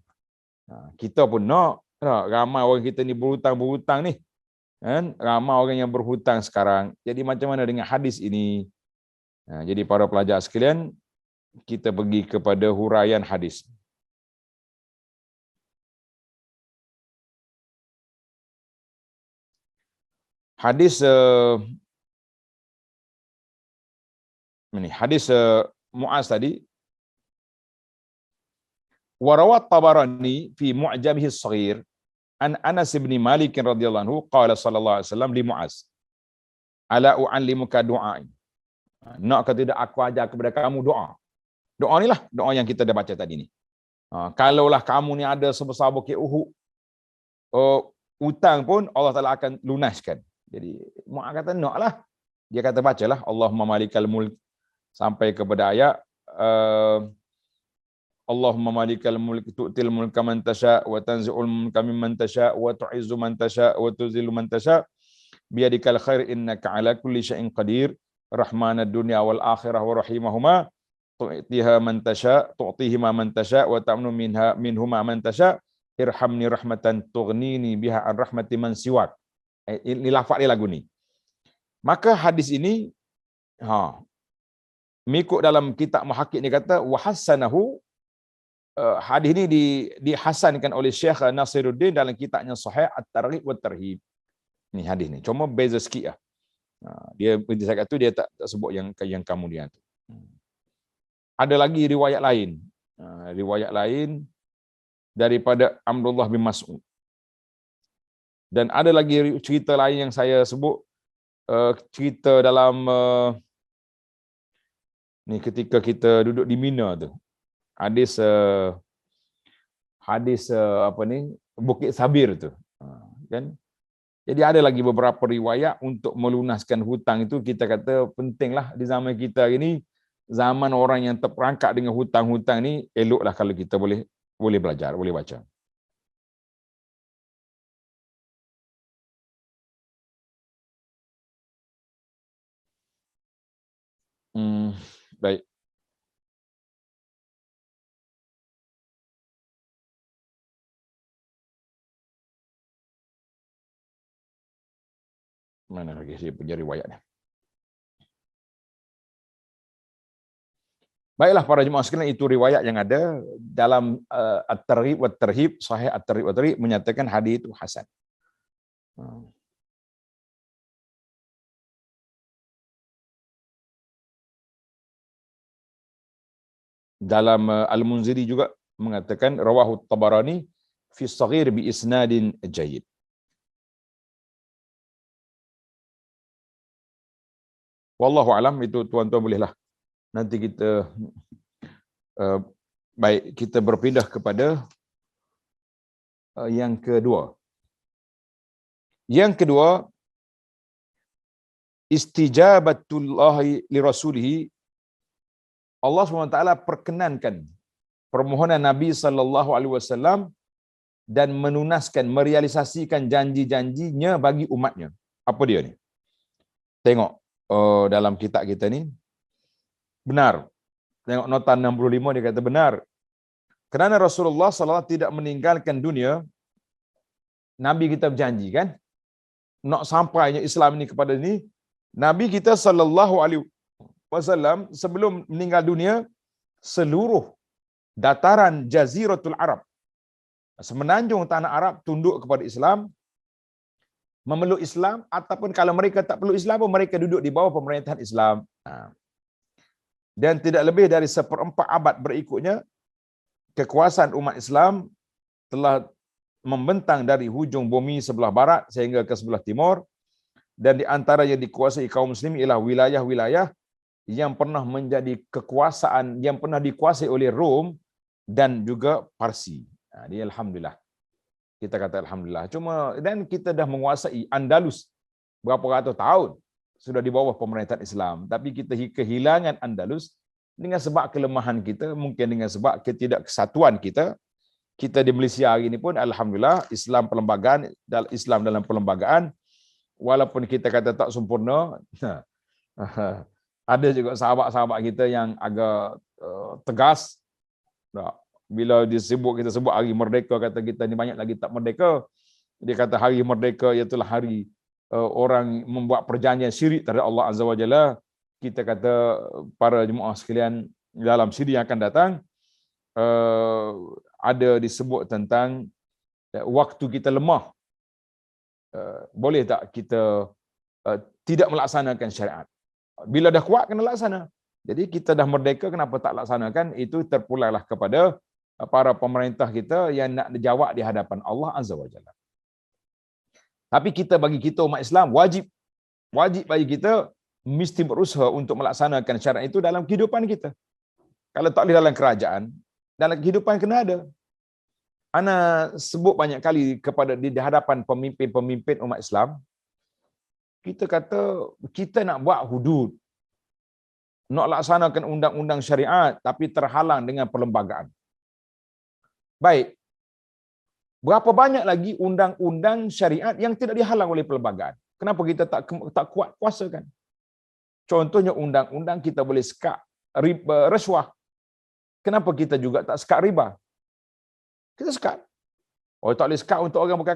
Kita pun nak ramai orang kita ni berhutang ni. Kan? Ramai orang yang berhutang sekarang. Jadi macam mana dengan hadis ini? Jadi para pelajar sekalian, kita pergi kepada huraian hadis. Hadis Mu'az tadi, warawat Tabarani fi Mu'jamih as-Saghir an Anas bin Malik radhiyallahu anhu qala sallallahu alaihi wasallam li Mu'az, ala u'allimuka du'a. Nak ke tidak aku ajar kepada kamu doa. Doa ni lah doa yang kita dah baca tadi ni. Kalaulah kamu ni ada sebesar bukit Uhud, hutang pun Allah Taala akan lunaskan. Jadi Mu'az kata naklah. Dia kata bacalah Allahumma malikal mulk sampai kepada ayat Allahumma malikal mulk tu'til mulka man tasha wa tanzi'ul mulka mimman tasha wa tu'izzu man tasha wa tuzillu man tasha biyadikal khair innaka ala kulli syai'in qadir rahmanad dunya wal akhirah wa rahimahuma tu'tiha man tasha tu'tihima man tasha wa ta'minu minhuma man tasha irhamni rahmatan tughnini biha an rahmati man siwak. Ini lafaz dia lagu ni. Maka hadis ini mengikut dalam kitab Muhakkik ni kata wahassanahu, hadis ini dihasankan oleh Syekh Nasiruddin dalam kitabnya Sahih At-Targhib wa Tarhib. Ni hadis ni. Cuma beza sikit lah. Dia saya kata dia tak sebut yang kemudian tu. Ada lagi riwayat lain. Riwayat lain daripada Abdullah bin Mas'ud. Dan ada lagi cerita lain yang saya sebut, cerita dalam ni ketika kita duduk di Mina tu. Hadis apa ni, Bukit Sabir tu. Kan? Jadi ada lagi beberapa riwayat untuk melunaskan hutang itu. Kita kata pentinglah di zaman kita ini, zaman orang yang terperangkap dengan hutang-hutang ni, eloklah kalau kita boleh belajar, boleh baca. Baik. Mana lagi saya punya riwayatnya. Baiklah para jemaah sekalian, itu riwayat yang ada dalam At-Targhib wa Tarhib, Sahih At-Targhib wa Tarhib menyatakan hadis itu hasan. Dalam Al-Munziri juga mengatakan rawahu Tabarani fi as-saghir bi isnadin jayyid. Wallahu alam, itu tuan-tuan bolehlah. Nanti kita baik, kita berpindah kepada yang kedua. Yang kedua, istijabatullahi li rasulihi. Allah SWT perkenankan permohonan Nabi sallallahu alaihi wasallam dan menunaskan, merealisasikan janji-janjinya bagi umatnya. Apa dia ni? Tengok dalam kitab kita ni, benar. Tengok nota 65, dia kata benar. Kerana Rasulullah SAW tidak meninggalkan dunia, Nabi kita berjanji kan, nak sampainya Islam ini kepada ini, Nabi kita sallallahu alaihi wasallam sebelum meninggal dunia, seluruh dataran Jaziratul Arab, semenanjung tanah Arab tunduk kepada Islam, memeluk Islam, ataupun kalau mereka tak peluk Islam, mereka duduk di bawah pemerintahan Islam. Dan tidak lebih dari 1/4 abad berikutnya, kekuasaan umat Islam telah membentang dari hujung bumi sebelah barat sehingga ke sebelah timur, dan di antara yang dikuasai kaum muslim ialah wilayah-wilayah yang pernah menjadi kekuasaan, yang pernah dikuasai oleh Rom dan juga Parsi. Dia alhamdulillah. Kita kata alhamdulillah. Cuma dan kita dah menguasai Andalus berapa ratus tahun sudah di bawah pemerintahan Islam, tapi kita kehilangan Andalus dengan sebab kelemahan kita, mungkin dengan sebab ketidakkesatuan kita. Kita di Malaysia hari ini pun alhamdulillah Islam dalam perlembagaan, walaupun kita kata tak sempurna, ada juga sahabat-sahabat kita yang agak tegas. Bila kita sebut hari merdeka, kata kita ni banyak lagi tak merdeka. Dia kata hari merdeka ialah hari orang membuat perjanjian syirik terhadap Allah Azza wa Jalla. Kita kata para jemaah sekalian, dalam siri yang akan datang ada disebut tentang waktu kita lemah. Boleh tak kita tidak melaksanakan syariat? Bila dah kuat kena laksana. Jadi kita dah merdeka, kenapa tak laksanakan? Itu terpulailah kepada para pemerintah kita yang nak dijawab di hadapan Allah Azza wa Jalla. Tapi kita, bagi kita umat Islam, wajib bagi kita mesti berusaha untuk melaksanakan syariat itu dalam kehidupan kita. Kalau tak boleh dalam kerajaan, dalam kehidupan kena ada. Ana sebut banyak kali kepada di hadapan pemimpin-pemimpin umat Islam, kita kata kita nak buat hudud, nak laksanakan undang-undang syariat, tapi terhalang dengan perlembagaan. Baik, berapa banyak lagi undang-undang syariat yang tidak dihalang oleh perlembagaan? Kenapa kita tak kuat kuasakan? Contohnya undang-undang kita boleh sekat riba, rasuah. Kenapa kita juga tak sekat riba? Kita sekat. Oh, tak boleh sekat untuk orang bukan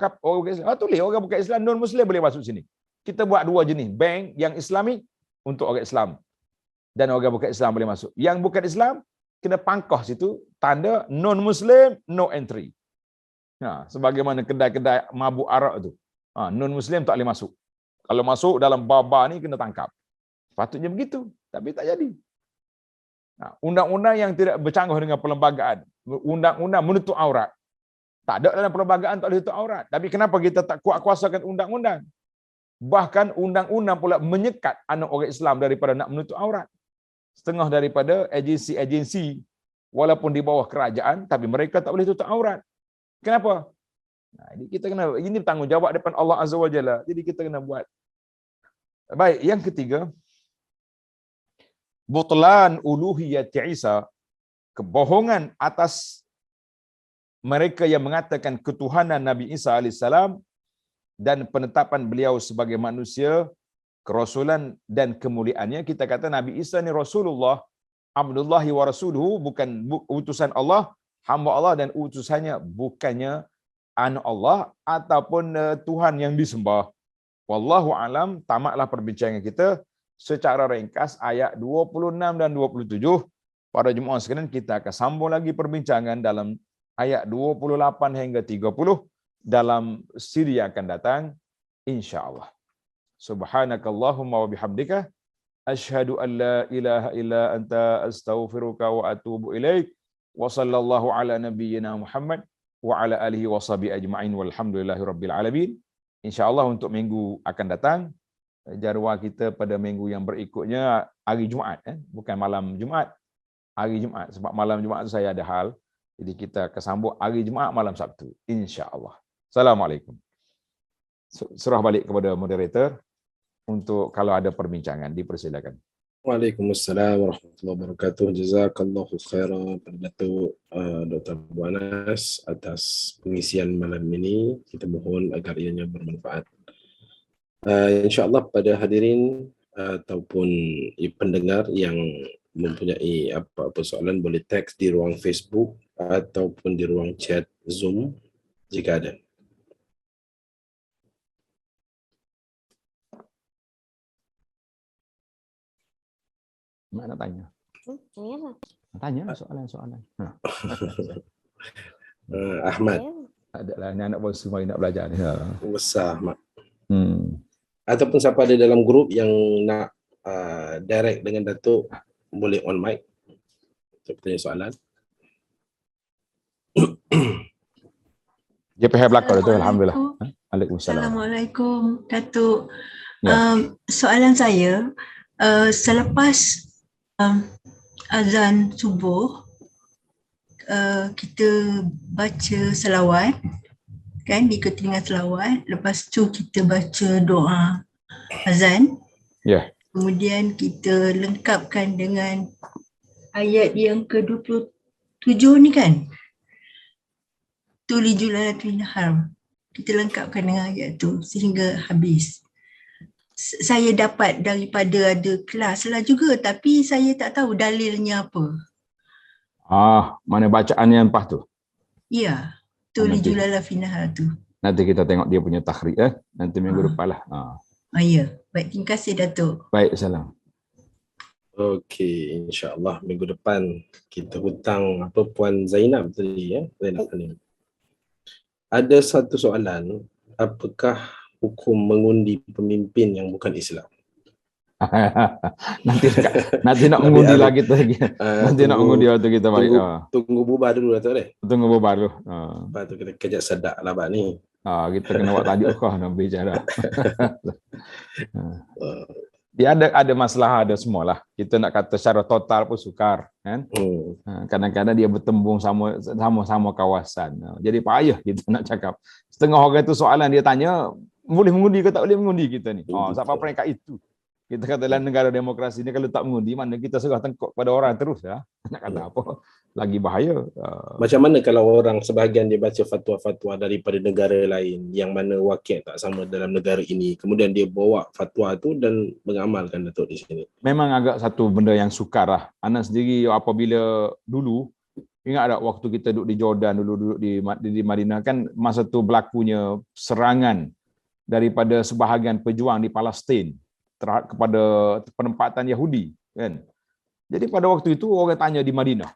Islam. Boleh, orang bukan Islam, non-Muslim boleh masuk sini. Kita buat dua jenis, bank yang Islami untuk orang Islam dan orang bukan Islam boleh masuk. Yang bukan Islam kena pangkah situ tanda non-Muslim no entry. Sebagaimana kedai-kedai mabuk arak tu. Non-Muslim tak boleh masuk. Kalau masuk dalam baba ni kena tangkap. Patutnya begitu, tapi tak jadi. Undang-undang yang tidak bercanggah dengan perlembagaan, undang-undang menutup aurat. Tak ada dalam perlembagaan tak boleh tutup aurat. Tapi kenapa kita tak kuat kuasakan undang-undang? Bahkan undang-undang pula menyekat anak orang Islam daripada nak menutup aurat. Setengah daripada agensi-agensi walaupun di bawah kerajaan, tapi mereka tak boleh tutup aurat. Kenapa? Ini kita kena, ini tanggungjawab depan Allah Azza wa Jalla. Jadi kita kena buat. Baik, yang ketiga, butlan uluhiyat Isa, kebohongan atas mereka yang mengatakan ketuhanan Nabi Isa alaihissalam dan penetapan beliau sebagai manusia, kerasulan dan kemuliaannya. Kita kata Nabi Isa ni Rasulullah, Abdullahi wa Rasuluhu, bukan utusan Allah, hamba Allah dan utusannya, bukannya anak Allah ataupun Tuhan yang disembah. Wallahu alam. Tamatlah perbincangan kita secara ringkas ayat 26 dan 27. Para jemaah sekalian, kita akan sambung lagi perbincangan dalam ayat 28 hingga 30 dalam siri yang akan datang insya-Allah. Subhanakallahumma wa bihamdika asyhadu an la ilaha illa anta astaghfiruka wa atubu ilaik. Wa sallallahu ala nabiyyina Muhammad wa ala alihi wa sahbihi ajma'in walhamdulillahirabbil alamin. Insya-Allah untuk minggu akan datang, jadual kita pada minggu yang berikutnya hari Jumaat, bukan malam Jumaat, hari Jumaat, sebab malam Jumaat saya ada hal. Jadi kita akan sambung hari Jumaat malam Sabtu, insya-Allah. Assalamualaikum. Serah balik kepada moderator untuk kalau ada perbincangan, dipersilakan. Waalaikumsalam warahmatullahi wabarakatuh. Jazakallahu khairan pada Datuk Dr. Abu Anas atas pengisian malam ini. Kita mohon agar ianya bermanfaat. InsyaAllah pada hadirin ataupun pendengar yang mempunyai apa-apa soalan boleh teks di ruang Facebook ataupun di ruang chat Zoom jika ada. Mak nak tanya. Tanya soalan-soalan. Ahmad. Adalah ni anak bangsa mari nak belajar ni. Besar Ahmad. Ataupun siapa ada dalam grup yang nak direct dengan Datuk, boleh on mic untuk bertanya soalan. JPH belakang tu, alhamdulillah. Waalaikumsalam. Assalamualaikum Datuk. Soalan saya, selepas azan subuh, kita baca selawat, kan, diikuti dengan selawat. Lepas tu kita baca doa azan. Kemudian kita lengkapkan dengan ayat yang ke-27 ni kan, Tulijul Lailatul Nahar. Kita lengkapkan dengan ayat tu sehingga habis. Saya dapat daripada ada kelas lah juga, tapi saya tak tahu dalilnya apa. Mana bacaan yang lepas tu? Ya, Tulijul Lailatul Nahar tu. Nanti kita tengok dia punya takhrij nanti minggu depan lah. Ya, baik, terima kasih Datuk. Baik, salam. Okey, insya-Allah minggu depan kita hutang apa Puan Zainab tadi Zainab Halim. Ada satu soalan, apakah hukum mengundi pemimpin yang bukan Islam? nanti nak mengundi lagi lagi. Nanti nak mengundi waktu kita balik. Tunggu bubar dulu Datuk deh. Tunggu bubar dulu. Lepas tu kita kejap sedap lah bab ni. Kita kena buat tadi nak bicara. Dia ada masalah, ada semualah. Kita nak kata secara total pun sukar, kan? Kadang-kadang dia bertembung sama kawasan. Jadi payah kita nak cakap. Setengah orang tu soalan dia tanya, boleh mengundi ke tak boleh mengundi kita ni? Siapa peringkat itu? Kita kata dalam negara demokrasi ni kalau tak mengundi, mana kita serah tengkok pada orang terus ya. Nak kata apa? Lagi bahaya. Macam mana kalau orang sebahagian dia baca fatwa-fatwa daripada negara lain yang mana wakil tak sama dalam negara ini, kemudian dia bawa fatwa tu dan mengamalkan Datuk di sini? Memang agak satu benda yang sukar lah. Anak sendiri apabila dulu, ingat tak waktu kita duduk di Jordan, duduk di Madinah, kan masa tu berlakunya serangan daripada sebahagian pejuang di Palestin kepada penempatan Yahudi, kan? Jadi pada waktu itu orang tanya di Madinah,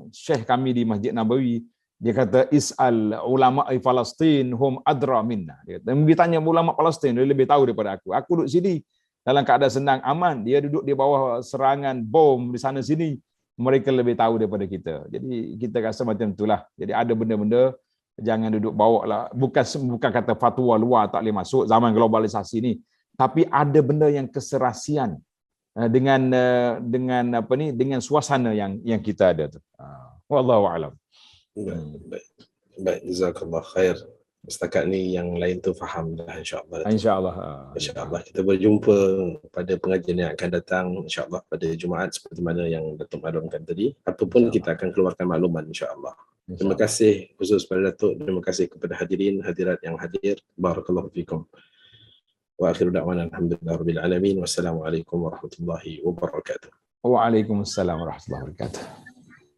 Syekh kami di Masjid Nabawi, dia kata is'al ulama Palestin hum adra minna. Dia kata, tanya ulama Palestin, dia lebih tahu daripada aku. Aku duduk sini dalam keadaan senang aman, dia duduk di bawah serangan bom di sana sini, mereka lebih tahu daripada kita. Jadi kita rasa macam itulah. Jadi ada benda-benda jangan duduk bawa lah. Bukan kata fatwa luar tak boleh masuk zaman globalisasi ni, tapi ada benda yang keserasian dengan suasana yang kita ada tu. Wallahu a'lam. Baik, jazakallah khair. Setakat ni yang lain tu faham dah insya-Allah. Insya-Allah kita berjumpa pada pengajian yang akan datang insya-Allah pada Jumaat seperti mana yang Datuk maklumkan tadi. Apapun kita akan keluarkan makluman insya-Allah. Terima kasih khusus pada Datuk, terima kasih kepada hadirin hadirat yang hadir. Barakallahu fikum. Wa akhiru da'wana alhamdulillahirabbil alamin. Wassalamualaikum warahmatullahi wabarakatuh. Waalaikumsalam warahmatullahi wabarakatuh.